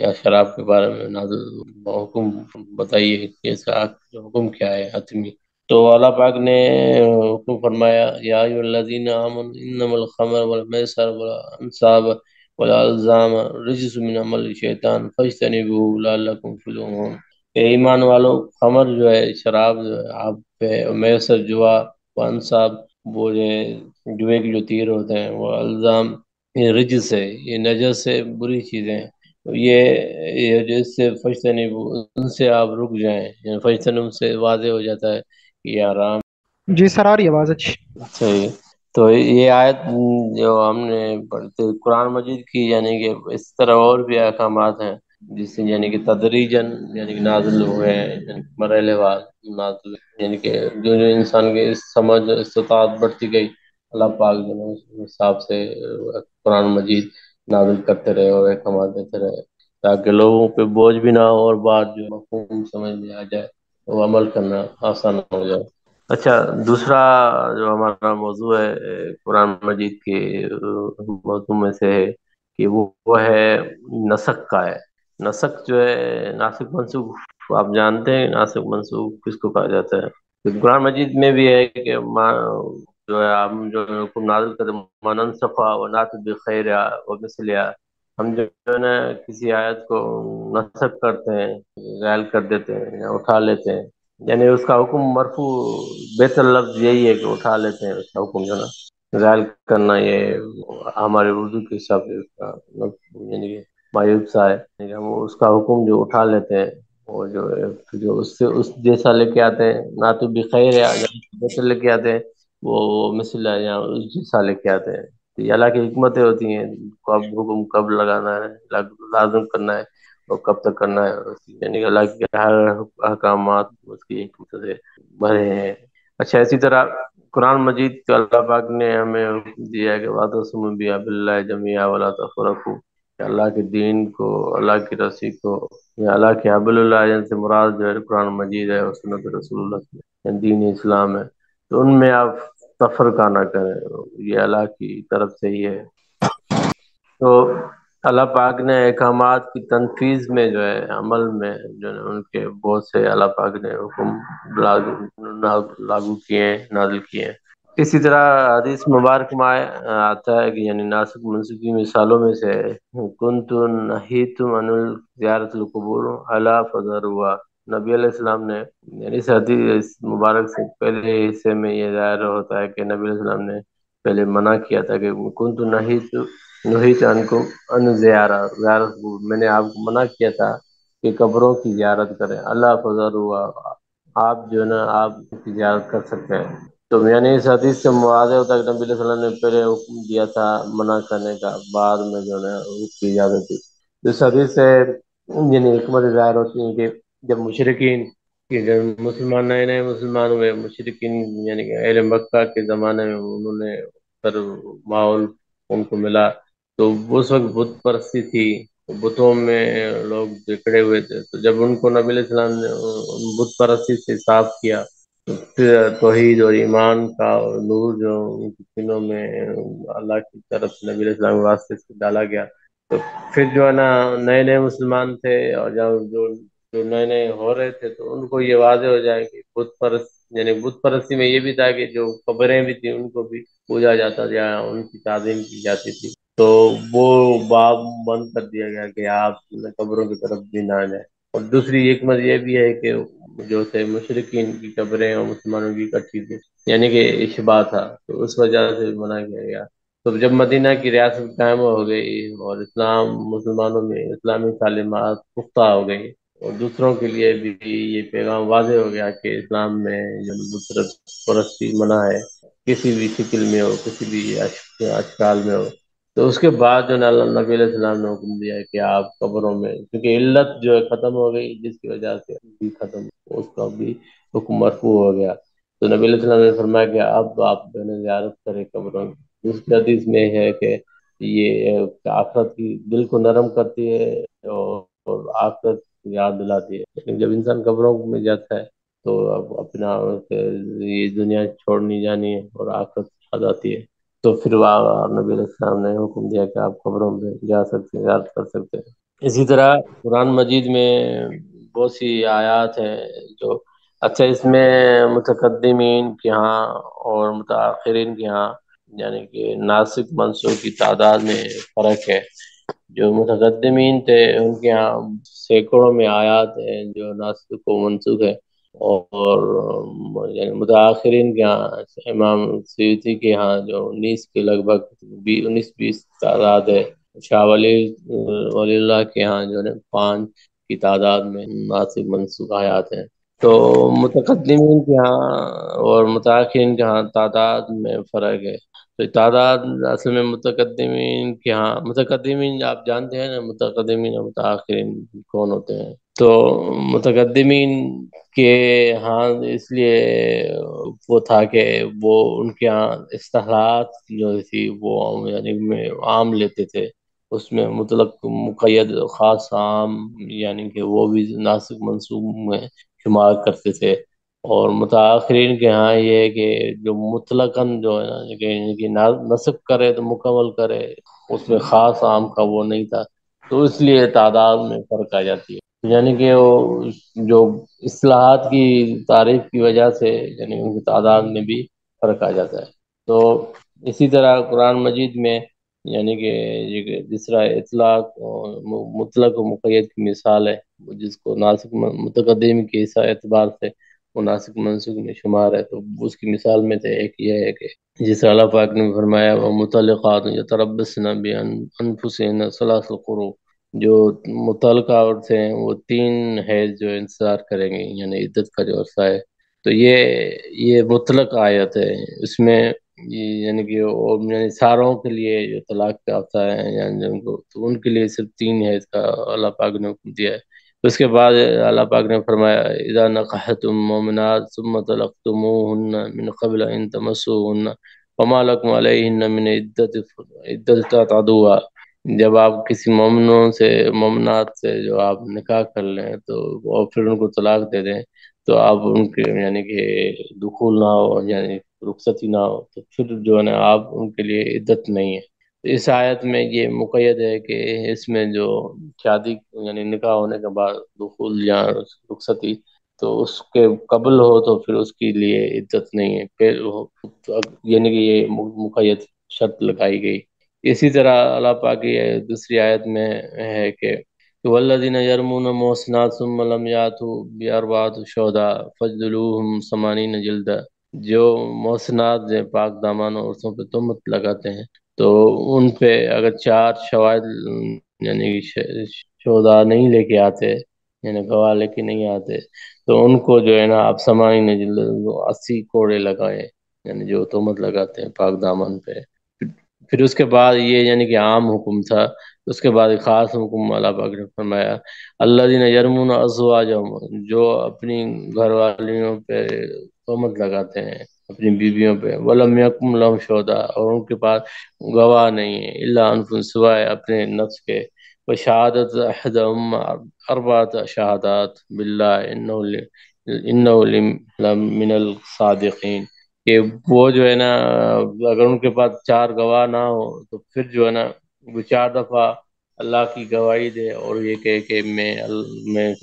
یا شراب کے بارے میں نازل حکم بتائیے کہ اس کا حکم کیا ہے حتمی۔ تو اللہ پاک نے حکم فرمایا، یا ایھا الذین آمنوا انما الخمر والمیسر والانصاب والازلام رجس من عمل الشیطان فاجتنبوه لعلکم تفلحون۔ کہ ایمان والو، خمر جو ہے، شراب جو ہے آپ پہ، میسر جوا، وہ انصاب وہ جو ہے جوئے کے جو تیر ہوتے ہیں، وہ الزام یہ رجس ہے، یہ نجس ہے، بری چیزیں ہیں۔ تو یہ جس سے فجتنب ان سے آپ رک جائیں، یعنی فجتنب سے واضح ہو جاتا ہے کہ یہ حرام۔ جی سر، آ رہی ہے آواز اچھی؟ صحیح۔ تو یہ آیت جو ہم نے پڑھتے قرآن مجید کی، یعنی کہ اس طرح اور بھی احکامات ہیں جس سے یعنی کہ تدریجاً یعنی کہ نازل ہوئے ہیں، یعنی کہ مرحلے وار نازل ہوئے، یعنی کہ جو انسان کے سمجھ استطاعت بڑھتی گئی، اللہ پاک جو ہے اس حساب سے قرآن مجید نازل کرتے رہے اور احکامات دیتے رہے، تاکہ لوگوں پہ بوجھ بھی نہ ہو اور بات جو مفہوم سمجھ میں آ جائے، وہ عمل کرنا آسان ہو جائے۔ اچھا، دوسرا جو ہمارا موضوع ہے قرآن مجید کے موضوع میں سے ہے کہ وہ ہے نسخ کا ہے۔ نسخ جو ہے، ناسخ منسوخ، آپ جانتے ہیں ناسخ منسوخ کس کو کہا جاتا ہے؟ تو قرآن مجید میں بھی ہے کہ جو ہے ہم جو حکم نازل کرتے منن صفا و نات بخیر و مثلیا، ہم جو ہے نا کسی آیت کو نسخ کرتے ہیں، غائل کر دیتے ہیں یا اٹھا لیتے ہیں، یعنی اس کا حکم مرفوع، بہتر لفظ یہی ہے کہ اٹھا لیتے ہیں اس کا حکم جو ہے نا غائل کرنا۔ یہ ہمارے اردو کے حساب سے اس کا لفظ یعنی کہ مایوب سا ہے، یعنی کہ ہم اس کا حکم جو اٹھا لیتے ہیں، وہ جو اس سے اس جیسا لے کے آتے ہیں، نہ تو بخیر یا جیسے لے کے آتے ہیں، وہ مثل یا اس جیسا لے کے آتے ہیں۔ تو یہ اللہ کی حکمتیں ہوتی ہیں، کب حکم کب لگانا ہے، لازم کرنا ہے اور کب تک کرنا ہے، یعنی کہ اللہ کے ہر احکامات اس کی حکمت سے بھرے ہیں۔ اچھا، اسی طرح قرآن مجید کے اللہ پاک نے ہمیں حکم دیا ہے کہ وَاعْتَصِمُوا بِحَبْلِ اللَّهِ جَمِيعًا وَلَا تَفَرَّقُوا، کہ اللہ کے دین کو، اللہ کی رسی کو، یا اللہ کے حبل اللہ جن سے مراد جو ہے قرآن مجید ہے اور سنت رسول اللہ صلی اللہ علیہ وسلم، یعنی دین اسلام ہے، تو ان میں آپ تفرقہ نہ کریں، یہ اللہ کی طرف سے ہی ہے۔ تو اللہ پاک نے احکامات کی تنفیذ میں جو ہے، عمل میں جو ہے ان کے بہت سے اللہ پاک نے حکم لاگو کیے ہیں، نازل کیے ہیں۔ اسی طرح حدیث مبارک میں آتا ہے کہ یعنی ناسخ منسوخ کی مثالوں میں سے کنت نہیتم عن زیارت القبور الا فزوروا، نبی علیہ السلام نے، یعنی اس حدیث مبارک سے پہلے حصے میں یہ ظاہر ہوتا ہے کہ نبی علیہ السلام نے پہلے منع کیا تھا کہ کنت نہیت عنکم ان زیارت القبور، میں نے آپ کو منع کیا تھا کہ قبروں کی زیارت کریں، اللہ فزوروا، آپ جو ہے نا آپ کی زیارت کر سکتے ہیں۔ تو یعنی اس حدیث سے واضح ہوتا ہے کہ نبی علیہ السلام نے پہلے حکم دیا تھا منع کرنے کا، بعد میں جو ہے اس کی اجازت دی۔ اس حدیث سے یعنی حکمت ظاہر ہوتی ہے کہ جب مشرکین کہ جب مسلمان نئے نئے مسلمان ہوئے، مشرکین یعنی کہ اہل مکہ کے زمانے میں انہوں نے پر ماحول ان کو ملا، تو اس وقت بت پرستی تھی، بتوں میں لوگ جکڑے ہوئے تھے۔ تو جب ان کو نبی علیہ السلام نے بت پرستی سے صاف کیا، پھر توحید اور ایمان کا نور جو ان کے دلوں میں اللہ کی طرف سے نبی علیہ السلام کے واسطے سے ڈالا گیا، تو پھر جو ہے نا نئے نئے مسلمان تھے، اور جو نئے نئے ہو رہے تھے، تو ان کو یہ واضح ہو جائے کہ بت پرست یعنی بت پرستی میں یہ بھی تھا کہ جو قبریں بھی تھیں ان کو بھی پوجا جاتا تھا یا ان کی تعظیم کی جاتی تھی، تو وہ باب بند کر دیا گیا کہ آپ قبروں کی طرف بھی نہ جائیں۔ اور دوسری حکمت یہ بھی ہے کہ جو تھے مشرقین کی قبریں اور مسلمانوں کی اکٹھی تھی، یعنی کہ اشباہ تھا، تو اس وجہ سے منع کیا گیا۔ تو جب مدینہ کی ریاست قائم ہو گئی اور اسلام مسلمانوں میں اسلامی تعلیمات پختہ ہو گئی، اور دوسروں کے لیے بھی یہ پیغام واضح ہو گیا کہ اسلام میں جو بت پرستی منع ہے، کسی بھی شکل میں ہو، کسی بھی اشکال میں ہو۔ تو اس کے بعد جو اللہ نبی علیہ السلام نے حکم دیا ہے کہ آپ قبروں میں، کیونکہ علت جو ہے ختم ہو گئی جس کی وجہ سے بھی ختم، اس کا بھی حکم مرفوع ہو گیا۔ تو نبی علیہ السلام نے فرمایا کہ اب آپ جو ہے نا زیارت کریں قبروں کی۔ اس حدیث میں ہے کہ یہ آخرت کی دل کو نرم کرتی ہے اور آخرت کی یاد دلاتی ہے، لیکن جب انسان قبروں میں جاتا ہے تو اب اپنا یہ دنیا چھوڑنی جانی ہے اور آخرت یاد آتی ہے، تو پھر وہ نبی علیہ السلام نے حکم دیا کہ آپ قبروں میں جا سکتے ہیں، یاد کر سکتے ہیں۔ اسی طرح قرآن مجید میں بہت سی آیات ہیں جو، اچھا اس میں متقدمین کے ہاں اور متاخرین کے ہاں یعنی کہ ناسک منسوخ کی تعداد میں فرق ہے۔ جو متقدمین تھے ان کے ہاں سینکڑوں میں آیات ہیں جو ناسک و منسوخ ہے، اور یعنی متاخرین کے ہاں امام سیوطی کے ہاں جو 19 کے لگ بھگ 19-20 تعداد ہے، شاہ ولی اللہ کے ہاں جو ہے 5 کی تعداد میں ناسک منسوخ آیات ہیں۔ تو متقدمین کے ہاں اور متاخرین کے ہاں تعداد میں فرق ہے۔ تو تعداد اصل میں متقدمین کے ہاں، متقدمین آپ جانتے ہیں نا، متقدمین اور متاخرین کون ہوتے ہیں؟ تو متقدمین کے ہاں اس لیے وہ تھا کہ وہ ان کے ہاں اصطلاحات جو تھی وہ یعنی میں عام لیتے تھے، اس میں مطلق مقید خاص عام یعنی کہ وہ بھی ناسک منسوخ میں شمار کرتے تھے۔ اور متاخرین کے ہاں یہ ہے کہ جو مطلقاً جو ہے نا کہ نصب کرے تو مکمل کرے، اس میں خاص عام کا وہ نہیں تھا، تو اس لیے تعداد میں فرق آ جاتی ہے، یعنی کہ وہ جو اصلاحات کی تعریف کی وجہ سے یعنی ان کی تعداد میں بھی فرق آ جاتا ہے۔ تو اسی طرح قرآن مجید میں یعنی کہ یہ جس طرح اطلاق اور مطلق و مقید کی مثال ہے، جس کو ناسک متقدم کے اس اعتبار سے وہ ناسک منسوخ میں شمار ہے، تو اس کی مثال میں سے ایک یہ ہے کہ جس طرح اللہ پاک نے فرمایا وہ متعلقات یتربصن بانفسہن ثلاث قروء، جو متعلقہ عورتیں ہیں وہ 3 حیض جو انتظار کریں گے، یعنی عدت کا جو عرصہ ہے۔ تو یہ مطلق آیت ہے، اس میں یعنی کہ یعنی ساروں کے لیے جو طلاق یافتہ ہیں یعنی جن کو، تو ان کے لیے صرف 3 حیض کا اللہ پاک نے حکم دیا ہے۔ اس کے بعد اللہ پاک نے فرمایا اذا نکحتم مؤمنات ثم طلقتموهن من قبل ان تمسوهن وما لكم عليهن من عدت تعتدوها، جب آپ کسی مومنوں سے مومنات سے جو آپ نکاح کر لیں تو اور پھر ان کو طلاق دے دیں، تو آپ ان کے یعنی کہ دخول نہ ہو یعنی رخصتی نہ ہو، تو پھر جو ہے نا آپ ان کے لیے عدت نہیں ہے۔ تو اس آیت میں یہ مقید ہے کہ اس میں جو شادی یعنی نکاح ہونے کے بعد دخول یا رخصتی، تو اس کے قبل ہو تو پھر اس کے لیے عدت نہیں ہے، پھر یعنی کہ یہ مقید شرط لگائی گئی۔ اسی طرح اللہ پاک کی دوسری آیت میں ہے کہ والذین یرمون محصنات ثم لم یاتوا باربعۃ شہداء فاجلدوہم 80 جلدہ، جو محصنات جو پاک دامن عورتوں پہ تہمت لگاتے ہیں، تو ان پہ اگر 4 شواہد یعنی شہداء نہیں لے کے آتے، یعنی گواہ لے کے نہیں آتے، تو ان کو جو ہے نا آپ 80 کوڑے لگائیں، یعنی جو تہمت لگاتے ہیں پاک دامن پہ۔ پھر اس کے بعد یہ یعنی کہ عام حکم تھا، اس کے بعد ایک خاص حکم اللہ پاک نے فرمایا الذین یرمون ازواجہم، جو اپنی گھر والیوں پہ تہمت لگاتے ہیں، اپنی بیویوں پہ، ولم یکن لہم شہداء، اور ان کے پاس گواہ نہیں ہے، الا انفسہم، سوائے اپنے نفس کے، وشہادت احدہم اربعۃ شہادات باللہ انہ لمن الصادقین، کہ وہ جو ہے نا اگر ان کے پاس 4 گواہ نہ ہو تو پھر جو ہے نا وہ 4 دفعہ اللہ کی گواہی دے اور یہ کہے کہ میں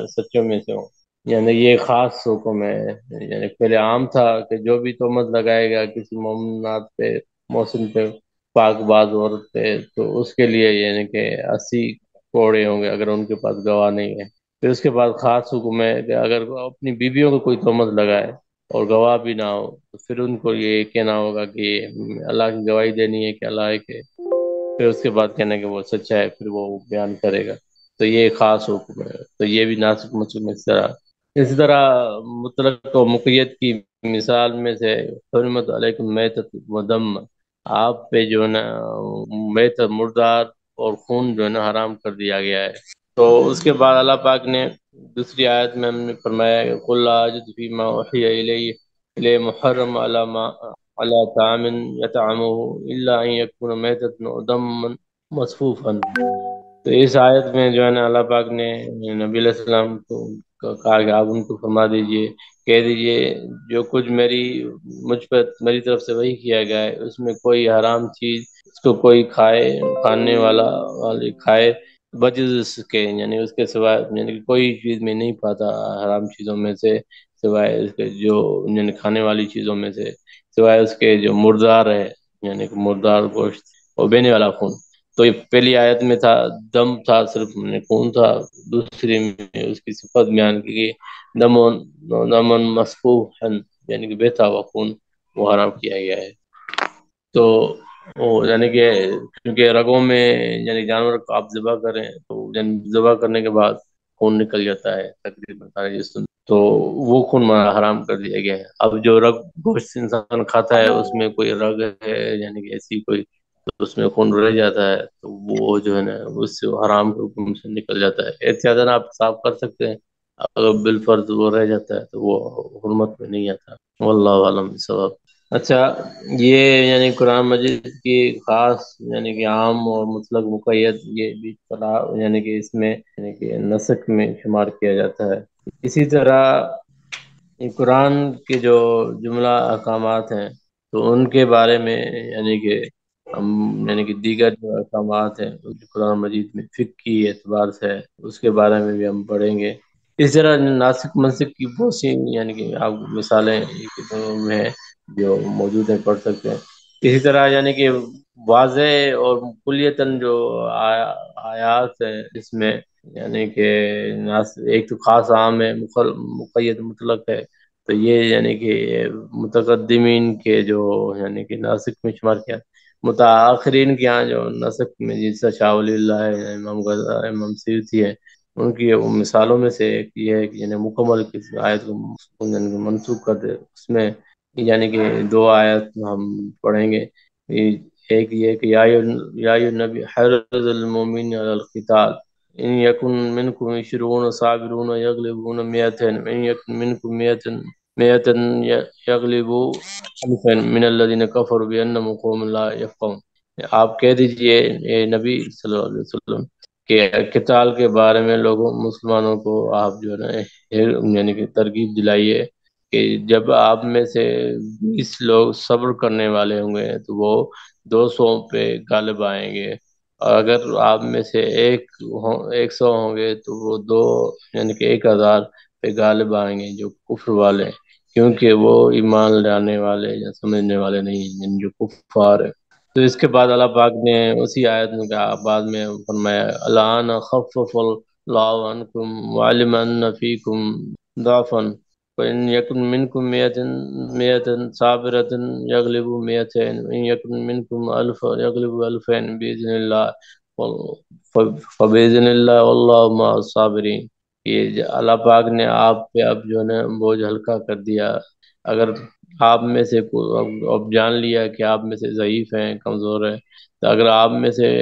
سچوں میں سے ہوں۔ یعنی یہ خاص حکم ہے، یعنی پہلے عام تھا کہ جو بھی تہمت لگائے گا کسی مومنات پہ، محسن پہ، پاک باز عورت پہ، تو اس کے لیے یعنی کہ 80 کوڑے ہوں گے اگر ان کے پاس گواہ نہیں ہے۔ پھر اس کے بعد خاص حکم ہے کہ اگر وہ اپنی بیویوں کو کوئی تہمت لگائے اور گواہ بھی نہ ہو، تو پھر ان کو یہ کہنا ہوگا کہ اللہ کی گواہی دینی ہے کہ اللہ ہے کہ، پھر اس کے بعد کہنا کہ وہ سچا ہے، پھر وہ بیان کرے گا۔ تو یہ خاص حکم ہے، تو یہ بھی ناسخ منسوخ میں اسی طرح مطلق و مقید کی مثال میں سے حرمت علیکم میتۃ و دم، آپ پہ جو ہے نا میت مردار اور خون جو ہے نا حرام کر دیا گیا ہے۔ تو اس کے بعد اللہ پاک نے دوسری آیت میں ہم نے فرمایا کہ قل لا اجد فیما اوحی الی محرم علی طعام یطعمہ الا ان یکون میتۃ و دما مصفوفا۔ تو اس آیت میں جو ہے نا اللہ پاک نے نبی علیہ السلام کو کہا کہ آپ ان کو فرما دیجئے، کہہ دیجئے جو کچھ مجھ پر میری طرف سے وہی کیا گیا ہے، اس میں کوئی حرام چیز اس کو کوئی کھانے والی کھائے بجز اس کے، یعنی اس کے سوائے، یعنی کہ کوئی چیز میں نہیں پاتا حرام چیزوں میں سے، سوائے اس کے جو یعنی کھانے والی چیزوں میں سے، سوائے اس کے جو مردار ہے، یعنی کہ مردار گوشت اور بہنے والا خون۔ تو یہ پہلی آیت میں تھا دم تھا، صرف خون تھا، دوسری میں اس کی صفت بیان کی گئی دمن مسفوحا، یعنی کہ بہتا ہوا خون وہ حرام کیا گیا ہے۔ تو وہ یعنی کہ کیونکہ رگوں میں یعنی جانور کو آپ ذبح کریں تو یعنی ذبح کرنے کے بعد خون نکل جاتا ہے تقریباً سارے جسم، تو وہ خون حرام کر دیا گیا ہے۔ اب جو گوشت انسان کھاتا ہے اس میں کوئی رگ ہے، یعنی کہ ایسی کوئی، تو اس میں خون رہ جاتا ہے، تو وہ جو ہے نا اس سے حرام کے حکم سے نکل جاتا ہے۔ احتیاطاً آپ صاف کر سکتے ہیں، اگر بالفرض وہ رہ جاتا ہے تو وہ حرمت میں نہیں آتا۔ واللہ عالم بالصواب۔ اچھا، یہ یعنی قرآن مجید کی خاص یعنی کہ عام اور مطلق مقید یہ بھی یعنی کہ اس میں یعنی کہ نسق میں شمار کیا جاتا ہے۔ اسی طرح یہ قرآن کے جو جملہ احکامات ہیں تو ان کے بارے میں یعنی کہ ہم یعنی کہ دیگر جو احکامات ہیں جو قرآن مجید میں فقہ کی اعتبار سے ہے، اس کے بارے میں بھی ہم پڑھیں گے۔ اس طرح ناسک منسک کی بہت سی یعنی کہ آپ مثالیں کتابوں میں ہیں جو موجود ہیں، پڑھ سکتے ہیں۔ اسی طرح یعنی کہ واضح اور کلیتاً جو آیات ہیں اس میں، یعنی کہ ایک تو خاص عام ہے، مقید مطلق ہے، تو یہ یعنی کہ متقدمین کے جو یعنی کہ ناسک میں شمار کیا، متاخرین کے یہاں جو نسق میں جیسا شاہ ولی اللہ ہے، امام غزالی، امام سیوطی ہے، ان کی وہ مثالوں میں سے ایک یہ ہے کہ یعنی مکمل کسی آیت کو یعنی کہ منسوخ کر دے۔ اس میں یعنی کہ دو آیت ہم پڑھیں گے۔ ایک یہ کہ یا النبی حرض المومن علی القتال ان یکن منکم 20 صابرون یغلبون مئتین ان یکن منکم مئتن یغلبوا الفا من الذین کفروا بانہم قوم لا یفقہون۔ آپ کہہ دیجئے اے نبی صلی اللہ علیہ وسلم کہ قتال کے بارے میں لوگوں مسلمانوں کو آپ جو ہے نا یعنی کہ ترغیب دلائیے کہ جب آپ میں سے 20 لوگ صبر کرنے والے ہوں گے تو وہ 200 پہ غالب آئیں گے، اور اگر آپ میں سے 100 ہوں گے تو وہ دو یعنی کہ 1000 پہ غالب آئیں گے جو کفر والے ہیں، کیونکہ وہ ایمان لانے والے یا سمجھنے والے نہیں ہیں، یعنی جو کفار ہیں۔ تو اس کے بعد اللہ پاک نے اسی آیت میں کہا، بعد میں فرمایا الآن خفف اللہ عنکم وعلم ان فیکم ضعفا وإن يكن منكم مئة صابرة يغلبوا مئتين وإن يكن منكم ألف يغلبوا ألفين بإذن الله فبإذن الله والله مع الصابرين۔ یہ اللہ پاک نے آپ پہ اب جو ہے نا بوجھ ہلکا کر دیا۔ اگر آپ میں سے اب جان لیا کہ آپ میں سے ضعیف ہیں، کمزور ہیں، تو اگر آپ میں سے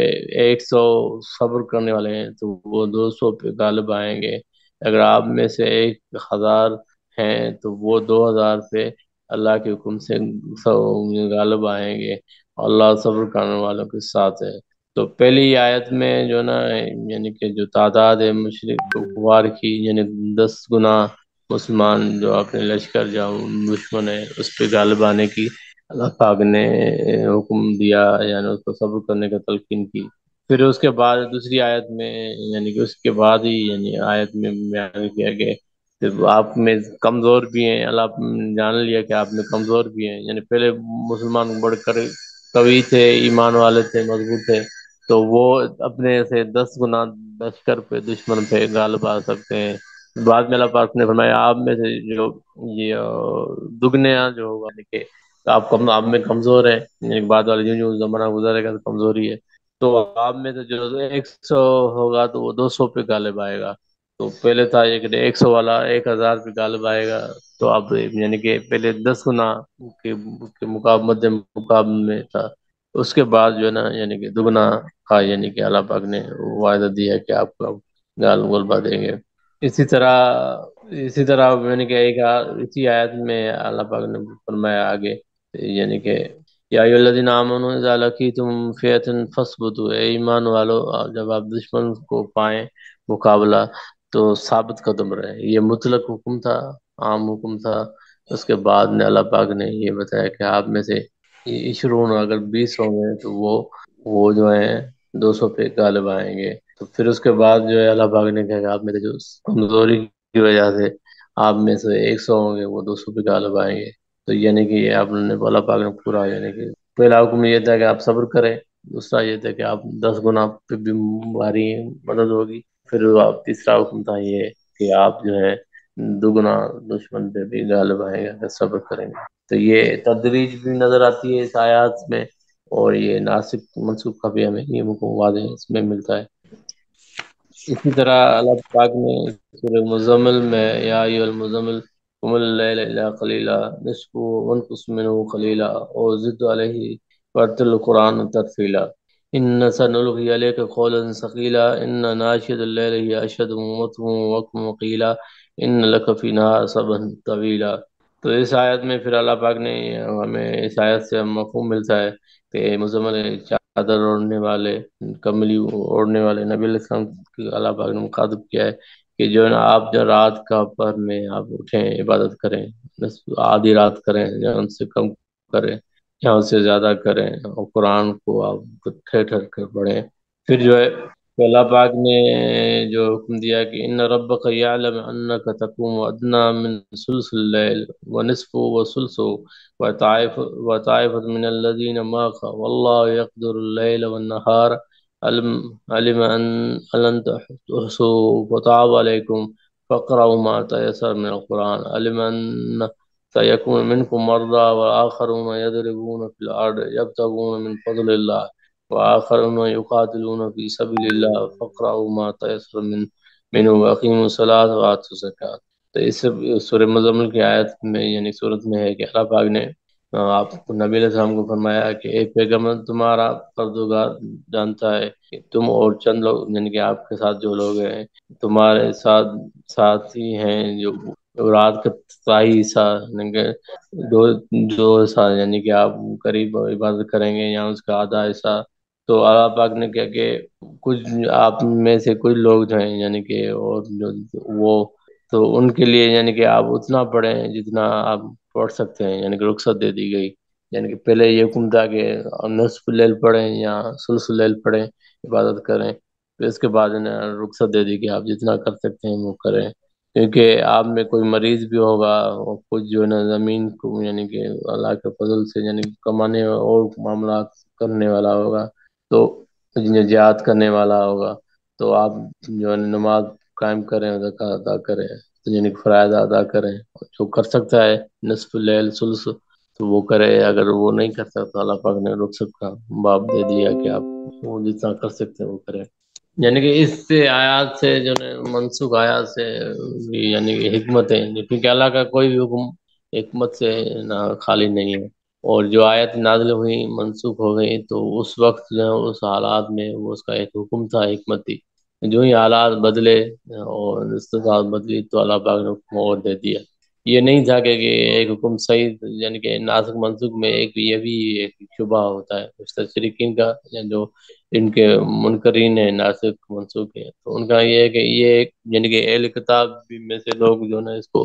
100 صبر کرنے والے ہیں تو وہ 200 پہ غالب آئیں گے، اگر آپ میں سے 1000 ہیں تو وہ 2000 پہ اللہ کے حکم سے غالب آئیں گے، اللہ صبر کرنے والوں کے ساتھ ہے۔ تو پہلی آیت میں جو نا یعنی کہ جو تعداد ہے مشرک کفار کی، یعنی 10 گنا مسلمان جو اپنے لشکر جو دشمن ہے اس پہ غالب آنے کی اللہ پاک نے حکم دیا، یعنی اس کو صبر کرنے کا تلقین کی۔ پھر اس کے بعد دوسری آیت میں یعنی کہ اس کے بعد ہی یعنی آیت میں بیان کیا گیا آپ میں کمزور بھی ہیں، اللہ نے جان لیا کہ آپ میں کمزور بھی ہیں، یعنی پہلے مسلمان بڑھ کر قوی تھے، ایمان والے تھے، مضبوط تھے، تو وہ اپنے سے 10 گنا لشکر پہ دشمن پہ غالب آ سکتے ہیں۔ بعد میں اللہ پاک نے فرمایا آپ میں سے جو یہ دگنے جو ہوگا کہ آپ میں کمزور ہے، ایک بعد والے جو زمانہ گزرے گا تو کمزوری ہے، تو آپ میں سے جو 100 ہوگا تو وہ 200 پہ غالب آئے گا۔ تو پہلے تھا یہ کہ 100 والا 1000 پہ غالب آئے گا، تو اب یعنی کہ پہلے 10 گنا کے مقابلے میں تھا، اس کے بعد جو ہے نا یعنی کہ دگنا کا یعنی کہ اللہ پاک نے وعدہ دیا کہ آپ کو غلبہ دیں گے۔ اسی طرح میں نے کہا اسی آیت میں اللہ پاک نے فرمایا آگے، یعنی کہ یا ایھا الذین آمنوا اذا لقیتم فئۃ فاثبتوا، اے ایمان والو جب آپ دشمن کو پائیں مقابلہ تو ثابت قدم رہے۔ یہ مطلق حکم تھا، عام حکم تھا۔ اس کے بعد نے اللہ پاک نے یہ بتایا کہ آپ میں سے 20 اگر 20 ہوں گے تو وہ جو ہیں 200 پہ غالب آئیں گے۔ تو پھر اس کے بعد جو ہے اللہ پاک نے کہا کہ آپ میرے جو کمزوری کی وجہ سے آپ میں سے 100 ہوں گے وہ 200 پہ غالب آئیں گے، تو یعنی کہ یہ آپ نے اللہ پاک نے پورا یعنی کہ پہلا حکم یہ تھا کہ آپ صبر کریں، دوسرا یہ تھا کہ آپ 10 گنا پہ بھی بھاری مدد ہوگی، پھر آپ تیسرا حکم تھا یہ کہ آپ جو ہے دگنا دشمن پہ بھی غالب آئیں گے اگر صبر کریں گے۔ تو یہ تدریج بھی نظر آتی ہے اس آیات میں، اور یہ ناسک منسوخ کا بھی ہمیں یہ حکم واضح اس میں ملتا ہے۔ اسی طرح اللہ پاک نے سورہ مزمل میں یا ایھا المزمل قم اللیل الا قلیلا نصفه وانقص منه قلیلا اور زد علیہ ورتل القرآن ترتیلا ان سنلقي عليك قولا ثقيلا ان ناشئة الليل هي اشد وطئا وأقوم قیلا ان لك في النهار سبحا طویلا۔ تو اس آیت میں پھر اللہ پاک نے ہمیں اس آیت سے مفہوم ملتا ہے کہ مزمل چادر اوڑھنے والے، کملی اوڑھنے والے نبی علیہ السلام کی اللہ پاک نے مخاطب کیا ہے کہ جو ہے نا آپ جو رات کا پہر میں آپ اٹھیں، عبادت کریں، بس آدھی رات کریں یا ان سے کم کریں یا ان سے زیادہ کریں، اور قرآن کو آپ ٹھہر ٹھہر کر پڑھیں۔ پھر جو ہے کہ اللہ پاک نے جو حکم دیا کہ ان ربک یعلم انک تقوم ادنی من ثلث اللیل ونصفه وثلثه وطائفة من الذین معك واللہ یقدر اللیل والنہار علم ان لن تحصوا فتاب علیکم فقرؤوا ما تيسر من القرآن علم ان سيكون منكم مرضى وآخرون يضربون في الأرض يبتغون من فضل الله وآخرون يقاتلون في سبيل الله فاقرؤوا ما تيسر منه وأقيموا الصلاة وآتوا الزكاة۔ تو اس سورہ مزمل کی آیت میں یعنی صورت میں ہے کہ اللہ پاک نے آپ کو نبی علیہ السلام کو فرمایا کہ اے پیغمبر تمہارا پروردگار جانتا ہے کہ تم اور چند لوگ یعنی کہ آپ کے ساتھ جو لوگ ہیں تمہارے ساتھی ہیں جو رات کا تائی حصہ یعنی کہ دو حصہ یعنی کہ آپ قریب عبادت کریں گے یا اس کا آدھا حصہ، تو اللہ پاک نے کیا کہ کچھ آپ میں سے کچھ لوگ جو ہیں یعنی کہ اور جو وہ تو ان کے لیے یعنی کہ آپ اتنا پڑھیں جتنا آپ پڑھ سکتے ہیں، یعنی کہ رخصت دے دی گئی، یعنی کہ پہلے یہ حکم تھا کہ نصف اللیل پڑھیں یا ثلث اللیل پڑھیں، عبادت کریں، پھر اس کے بعد انہیں رخصت دے دی کہ آپ جتنا کر سکتے ہیں وہ کریں، کیونکہ آپ میں کوئی مریض بھی ہوگا اور کچھ جو ہے نا زمین کو یعنی کہ اللہ کے فضل سے یعنی کمانے اور معاملات کرنے والا ہوگا، تو جہاد کرنے والا ہوگا، تو آپ جو ہے نماز قائم کریں، زکوٰۃ ادا کریں، یعنی کہ فرائض ادا کریں، جو کر سکتا ہے نصف اللیل ثلث تو وہ کرے، اگر وہ نہیں کر سکتا اللہ پاک نے رخصت کا باب دے دیا کہ آپ وہ جتنا کر سکتے ہیں وہ کریں۔ یعنی کہ اس سے آیات سے جو ہے منسوخ آیات سے بھی یعنی کہ حکمت ہے، کیونکہ اللہ کا کوئی بھی حکم حکمت سے نہ خالی نہیں ہے، اور جو آیت نازل ہوئی منسوخ ہو گئی تو اس وقت جو ہے اس حالات میں وہ اس کا ایک حکم تھا، حکمت تھی، جو ہی حالات بدلے اور استطاعت بدلی تو اللہ پاک نے حکم اور دے دیا۔ یہ نہیں تھا کہ ایک حکم صحیح یعنی کہ ناسخ منسوخ میں ایک یہ بھی ایک شبہ ہوتا ہے مستشرقین کا یا جو ان کے منکرین ہیں ناسخ منسوخ ہیں، تو ان کا یہ ہے کہ یہ ایک یعنی کہ اہل کتاب بھی میں سے لوگ جو نا اس کو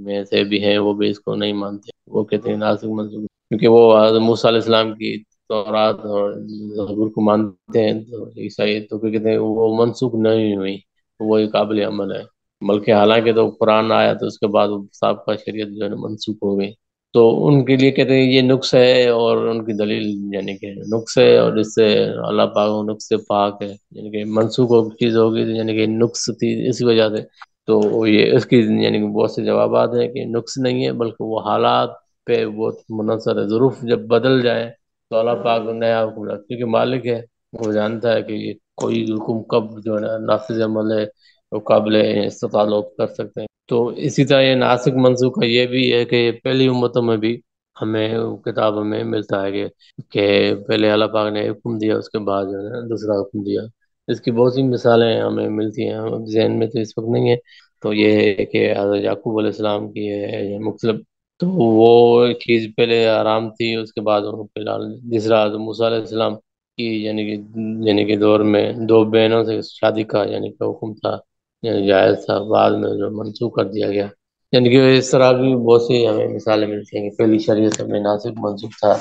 میں سے بھی ہیں وہ بھی اس کو نہیں مانتے، وہ کہتے ہیں ناسخ منسوخ، کیونکہ وہ حضرت موسیٰ علیہ السلام کی تورات اور زبور کو مانتے ہیں، تو عیسائی تو کہتے ہیں وہ منسوخ نہیں ہوئی، وہ ایک قابل عمل ہے۔ بلکہ حالانکہ تو قرآن آیا تو اس کے بعد وہ سابقہ شریعت جو ہے نا منسوخ ہو گئی. تو ان کے لیے کہتے ہیں یہ نقص ہے، اور ان کی دلیل یعنی کہ نقص ہے، اور اس سے اللہ پاک نقص سے پاک ہے. یعنی کہ منسوخ چیز ہوگی یعنی کہ نقص تھی اسی وجہ سے. تو یہ اس کی یعنی کہ بہت سے جوابات ہیں کہ نقص نہیں ہے، بلکہ وہ حالات پہ بہت منحصر ہے. ظروف جب بدل جائے تو اللہ پاک نیا حکم رکھ، کیونکہ مالک ہے، وہ جانتا ہے کہ یہ کوئی حکم کب جو ہے نا نافذ عمل ہے، وہ قابل استطاعت لوگ کر سکتے ہیں. تو اسی طرح یہ ناسخ منسوخ ہے، یہ بھی ہے کہ یہ پہلی امتوں میں بھی ہمیں کتابوں میں ملتا ہے کہ پہلے اللہ پاک نے حکم دیا، اس کے بعد جو ہے نا دوسرا حکم دیا. اس کی بہت سی مثالیں ہمیں ملتی ہیں، ہم ذہن میں تو اس وقت نہیں ہے. تو یہ ہے کہ حضرت یعقوب علیہ السلام کی ہے یہ مختلف. تو وہ چیز پہلے آرام تھی، اس کے بعد فی الحال جسرا حضرت موسیٰ علیہ السلام کی یعنی کہ دور میں دو بہنوں سے شادی کا یعنی کہ حکم تھا، یعنی جائز تھا، بعد میں جو منسوخ کر دیا گیا. یعنی کہ اس طرح بھی بہت سی ہمیں مثالیں ملتی ہیں کہ پہلی شریعت میں ناسخ منسوخ تھا.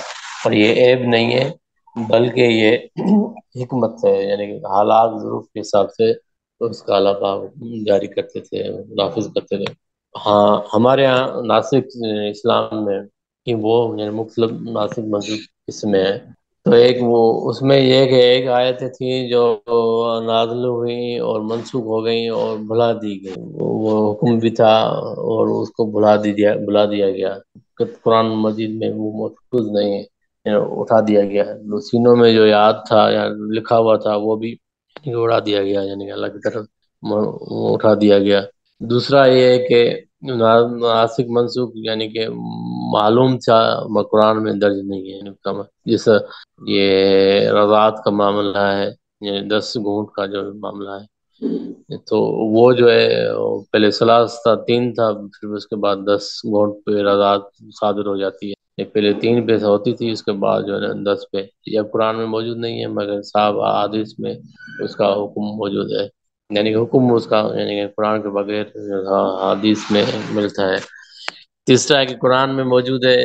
اور یہ عیب نہیں ہے، بلکہ یہ حکمت ہے، یعنی کہ حالات ظروف کے حساب سے اس کا اللہ پاک جاری کرتے تھے، نافذ کرتے تھے. ہاں ہمارے یہاں ناسک اسلام میں کہ وہ یعنی مختلف ناسک مسجد قسمیں ہیں. تو ایک وہ اس میں یہ کہ ایک آیتیں تھیں جو نازل ہوئی اور منسوخ ہو گئی اور بھلا دی گئی. وہ حکم بھی تھا اور اس کو بھلا دیا گیا. قرآن مجید میں وہ محفوظ نہیں ہے، یعنی اٹھا دیا گیا ہے. سینوں میں جو یاد تھا یا لکھا ہوا تھا وہ بھی اڑا دیا گیا، یعنی کہ اللہ کی طرف اٹھا دیا گیا. دوسرا یہ ہے کہ ناسک منسوخ یعنی کہ معلوم تھا قرآن میں درج نہیں ہے. جیسا یہ رضاعت کا معاملہ ہے، یعنی 10 گھونٹ کا جو معاملہ ہے، تو وہ جو ہے پہلے سلاس تھا، 3 تھا، پھر اس کے بعد 10 گھونٹ پہ رضاعت صادر ہو جاتی ہے. پہلے 3 پہ ہوتی تھی، اس کے بعد جو ہے نا 10 پہ. یہ قرآن میں موجود نہیں ہے، مگر صاحب حدیث میں اس کا حکم موجود ہے. یعنی کہ حکم اس کا یعنی کہ قرآن کے بغیر حدیث میں ملتا ہے. تیسرا ہے کہ قرآن میں موجود ہے،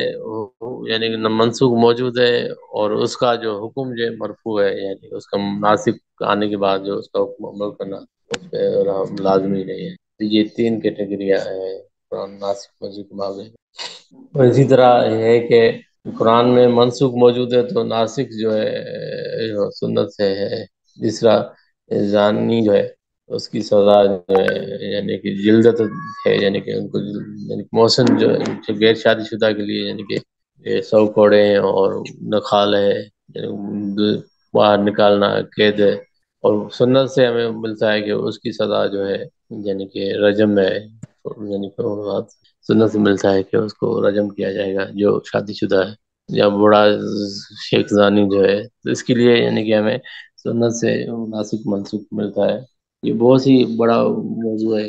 یعنی کہ منسوخ موجود ہے، اور اس کا جو حکم جو ہے مرفوع ہے، یعنی اس کا ناسخ آنے کے بعد جو اس کا حکم عمل کرنا اس پہ لازمی نہیں ہے. تو یہ 3 کیٹیگریاں ہیں قرآن ناسخ منسوخ کے معاملے میں. اور اسی طرح یہ ہے کہ قرآن میں منسوخ موجود ہے تو ناسخ جو ہے جو سنت سے ہے. تیسرا زانی جو ہے اس کی سزا جو ہے یعنی کہ جلدت ہے، یعنی کہ ان کو یعنی محسن جو غیر شادی شدہ کے لیے یعنی کہ 100 کوڑے ہیں اور نخال ہے، یعنی باہر نکالنا قید ہے. اور سنت سے ہمیں ملتا ہے کہ اس کی سزا جو ہے یعنی کہ رجم ہے. یعنی کہ سنت سے ملتا ہے کہ اس کو رجم کیا جائے گا جو شادی شدہ ہے، یا بوڑھا شیخ زانی جو ہے. تو اس کے لیے یعنی کہ ہمیں سنت سے ناسک منسوخ ملتا ہے. یہ بہت ہی بڑا موضوع ہے.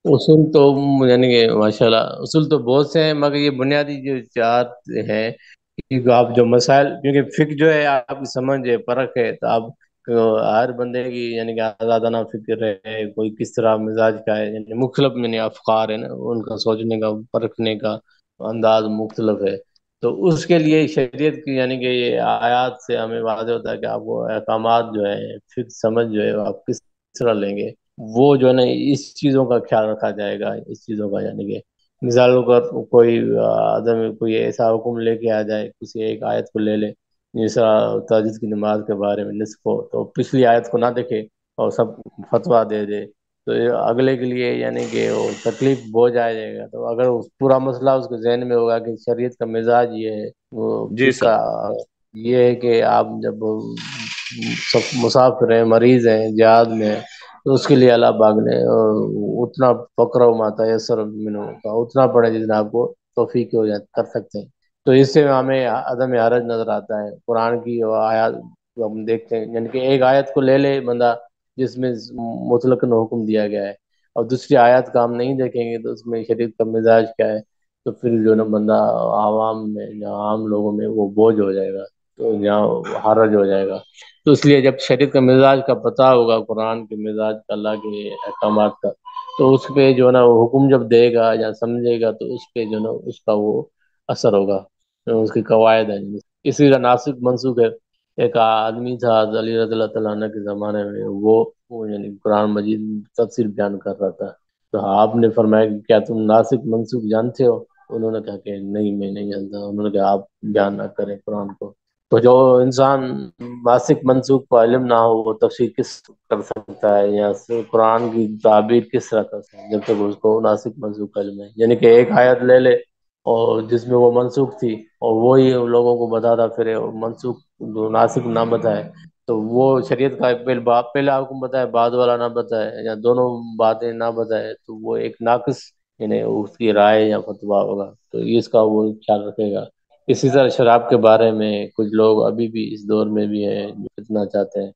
اصول تو یعنی کہ ماشاء اللہ اصول تو بہت سے ہیں، مگر یہ بنیادی جو 4 ہیں کہ آپ جو مسائل، کیونکہ فقہ جو ہے آپ کی سمجھ ہے، پرکھ ہے، تو آپ ہر بندے کی یعنی کہ آزادانہ فکر ہے، کوئی کس طرح مزاج کا ہے، یعنی مختلف یعنی افکار ہے نا، ان کا سوچنے کا پرکھنے کا انداز مختلف ہے. تو اس کے لیے شریعت کی یعنی کہ یہ آیات سے ہمیں واضح ہوتا ہے کہ آپ کو احکامات جو ہے فقہ سمجھ جو ہے آپ کس طرح لیں گے. وہ جو ہے نا اس چیزوں کا خیال رکھا جائے گا، اس چیزوں کا یعنی کہ مثالوں کا کوئی آدمی کوئی ایسا حکم لے کے آ جائے، کسی ایک آیت کو لے لے، جیسا تہجد کی نماز کے بارے میں نصف ہو تو پچھلی آیت کو نہ دیکھے اور سب فتویٰ دے دے، تو یہ اگلے کے لیے یعنی کہ وہ تکلیف بوجھ آ جائے گا. تو اگر پورا مسئلہ اس کے ذہن میں ہوگا کہ شریعت کا مزاج یہ ہے، وہ جی فقہ سر. کا یہ ہے کہ آپ جب سب مسافر ہیں، مریض ہیں، جہاد میں ہیں، تو اس کے لیے اللہ پاک نے اتنا فقرہ و ما تیسر منہ کا اتنا پڑھے جتنا آپ کو توفیق ہو جائے کر سکتے ہیں. تو اس سے ہمیں عدم حرج نظر آتا ہے. قرآن کی آیات کو ہم دیکھتے ہیں، یعنی کہ ایک آیت کو لے لے بندہ جس میں مطلق حکم دیا گیا ہے، اور دوسری آیات کا ہم نہیں دیکھیں گے تو اس میں شریعت کا مزاج کیا ہے، تو پھر جو نا بندہ عوام میں یا عام لوگوں میں وہ بوجھ ہو جائے گا، تو یہاں حرج ہو جائے گا. تو اس لیے جب شریعت کا مزاج کا پتہ ہوگا، قرآن کے مزاج کا، اللہ کے احکامات کا، تو اس پہ جو ہے نا وہ حکم جب دے گا یا سمجھے گا تو اس پہ جو ہے نا اس کا وہ اثر ہوگا، اس کی قواعد ہیں. اسی طرح ناسخ منسوخ ہے. ایک آدمی تھا علی رضی اللہ تعالیٰ عنہ کے زمانے میں، وہ یعنی قرآن مجید تفسیر بیان کر رہا تھا، تو آپ نے فرمایا کہ کیا تم ناسخ منسوخ جانتے ہو؟ انہوں نے کہا کہ نہیں میں نہیں جانتا۔ انہوں نے کہا آپ بیان نہ کریں قرآن کو۔ تو جو انسان ناسخ منسوخ کا علم نہ ہو وہ تفسیر کس کر سکتا ہے، یا قرآن کی تعبیر کس طرح کر سکتا ہے جب تک اس کو ناسخ منسوخ کا علم ہے؟ یعنی کہ ایک آیت لے لے اور جس میں وہ منسوخ تھی اور وہی لوگوں کو بتاتا پھرے، اور منسوخ جو ناسخ نہ بتائے، تو وہ شریعت کا پہلا حکم بتائے بعد والا نہ بتائے، یا دونوں باتیں نہ بتائے، تو وہ ایک ناقص یعنی اس کی رائے یا فتویٰ ہوگا، تو اس کا وہ خیال رکھے گا۔ اسی طرح شراب کے بارے میں کچھ لوگ ابھی بھی اس دور میں بھی ہیں جو فتنہ چاہتے ہیں،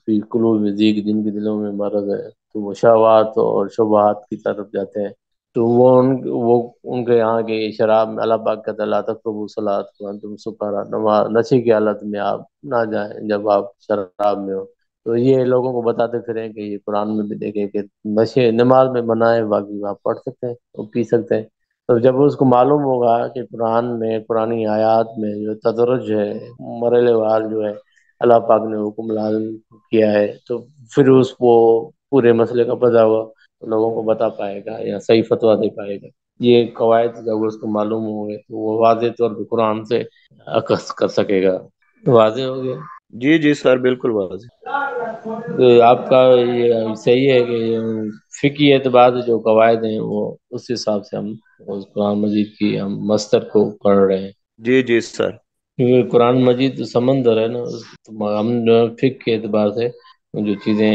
فی قلوب ذیک، جن کے دلوں میں مرض ہے تو وہ شہوات اور شبہات کی طرف جاتے ہیں، تو وہ ان کے یہاں کی شراب میں اللہ پاک کہتا ہے لا تقربوا الصلاۃ وانتم سکارا، نشے کی حالت میں آپ نہ جائیں جب آپ شراب میں ہو۔ تو یہ لوگوں کو بتاتے پھریں کہ یہ قرآن میں بھی دیکھیں کہ نشے نماز میں منع ہے، باقی آپ پڑھ سکتے ہیں اور پی سکتے ہیں۔ تو جب اس کو معلوم ہوگا کہ قرآن میں پرانی آیات میں جو تدرج ہے، مرحلے وار جو ہے اللہ پاک نے حکم لازم کیا ہے، تو پھر اس کو پورے مسئلے کا پتہ ہوا تو لوگوں کو بتا پائے گا یا صحیح فتویٰ دے پائے گا۔ یہ قواعد جب اس کو معلوم ہوں گے تو وہ واضح طور پہ قرآن سے عکس کر سکے گا۔ واضح ہو گیا؟ جی جی سر، بالکل واضح۔ تو آپ کا یہ صحیح ہے کہ فقہی اعتبار سے جو قواعد ہیں وہ اس حساب سے ہم اس قرآن مجید کی ہم مستر کو پڑھ رہے ہیں، جی جی سر۔ کیونکہ قرآن مجید تو سمندر ہے نا، ہم جو فقہ کے اعتبار سے جو چیزیں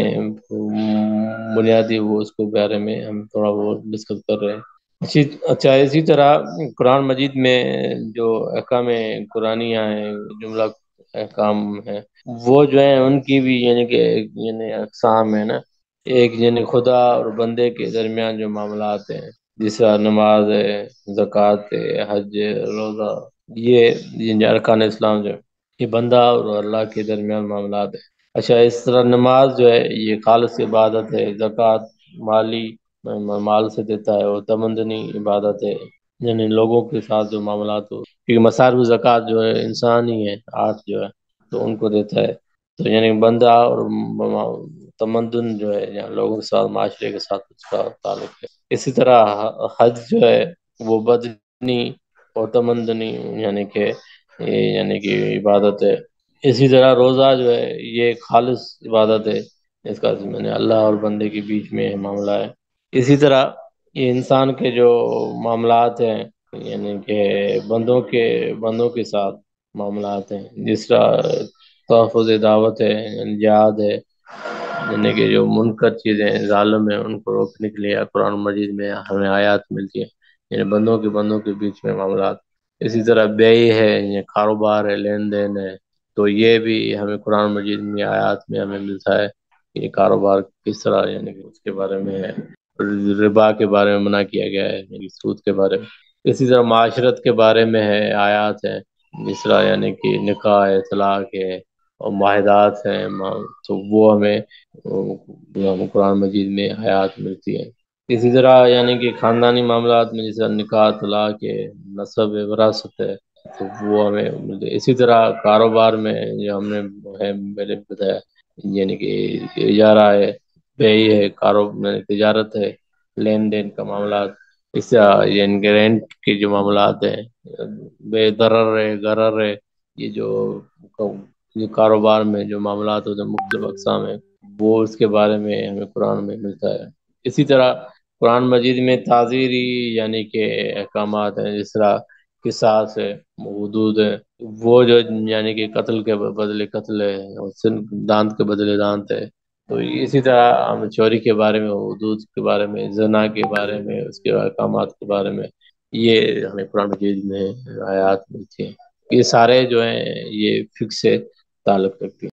بنیادی وہ اس کے بارے میں ہم تھوڑا بہت ڈسکس کر رہے ہیں۔ اچھا، اسی طرح قرآن مجید میں جو احکام قرآنیہ ہیں، جملہ احکام ہیں، وہ جو ہیں ان کی بھی یعنی کہ یعنی اقسام ہے نا۔ ایک یعنی خدا اور بندے کے درمیان جو معاملات ہیں، جس طرح نماز ہے، زکوٰۃ ہے، حج ہے، روزہ، یہ ارکان اسلام جو ہے، یہ بندہ اور اللہ کے درمیان معاملات ہے۔ اچھا، اس طرح نماز جو ہے یہ خالص عبادت ہے، زکوٰۃ مالی مال سے دیتا ہے، اور تمدنی عبادت ہے، یعنی لوگوں کے ساتھ جو معاملات ہو، کیونکہ مصارف زکوٰۃ جو ہے انسان ہی ہے، آٹھ جو ہے تو ان کو دیتا ہے، تو یعنی بندہ اور تمدن جو ہے یا لوگوں کے ساتھ، معاشرے کے ساتھ اس کا تعلق ہے۔ اسی طرح حج جو ہے وہ بدنی اور تمدنی یعنی کہ عبادت ہے۔ اسی طرح روزہ جو ہے یہ خالص عبادت ہے، اس کا اللہ اور بندے کے بیچ میں معاملہ ہے۔ اسی طرح یہ انسان کے جو معاملات ہیں، یعنی کہ بندوں کے ساتھ معاملات ہیں، جس طرح تحفظ دعوت ہے، جہاد ہے، یعنی کہ جو منکر چیزیں ظالم ہیں ان کو روکنے کے لیے قرآن مجید میں ہمیں آیات ملتی ہیں، یعنی بندوں کے بیچ میں معاملات۔ اسی طرح بیع ہے، یہ کاروبار ہے، لین دین ہے، تو یہ بھی ہمیں قرآن مجید میں آیات میں ہمیں ملتا ہے کہ یہ کاروبار کس طرح، یعنی کہ اس کے بارے میں ہے، ربا کے بارے میں منع کیا گیا ہے، یعنی سود کے بارے میں۔ اسی طرح معاشرت کے بارے میں ہے، آیات ہے، جس طرح یعنی کہ نکاح ہے، طلاق ہے اور معاہدات ہیں، تو وہ ہمیں قرآن مجید میں آیات ملتی ہیں۔ اسی طرح یعنی کہ خاندانی معاملات میں جیسے نکاح، طلاق ہے، نسب ہے، وراثت ہے، تو وہ ہمیں ملتے ہیں۔ اسی طرح کاروبار میں جو ہم نے ہے پہلے بتایا، یعنی کہ اجارہ ہے، بیع ہے، تجارت ہے، لین دین کا معاملات۔ اس طرح یعنی کہ رینٹ کے جو معاملات ہیں، بے ضرر ہے، غرر ہے، یہ کاروبار میں جو معاملات ہوتے ہیں مختلف اقسام ہیں، وہ اس کے بارے میں ہمیں قرآن میں ملتا ہے۔ اسی طرح قرآن مجید میں تعزیری یعنی کہ احکامات ہیں، جس طرح قصاص ہے، حدود ہے، وہ جو یعنی کہ قتل کے بدلے قتل ہے، اور دانت کے بدلے دانت ہے، تو اسی طرح ہم چوری کے بارے میں، حدود کے بارے میں، زنا کے بارے میں، اس کے احکامات کے بارے میں یہ ہمیں قرآن مجید میں آیات ملتی ہیں۔ یہ سارے جو ہیں یہ فقہ سے تعلق رکھتی ہیں۔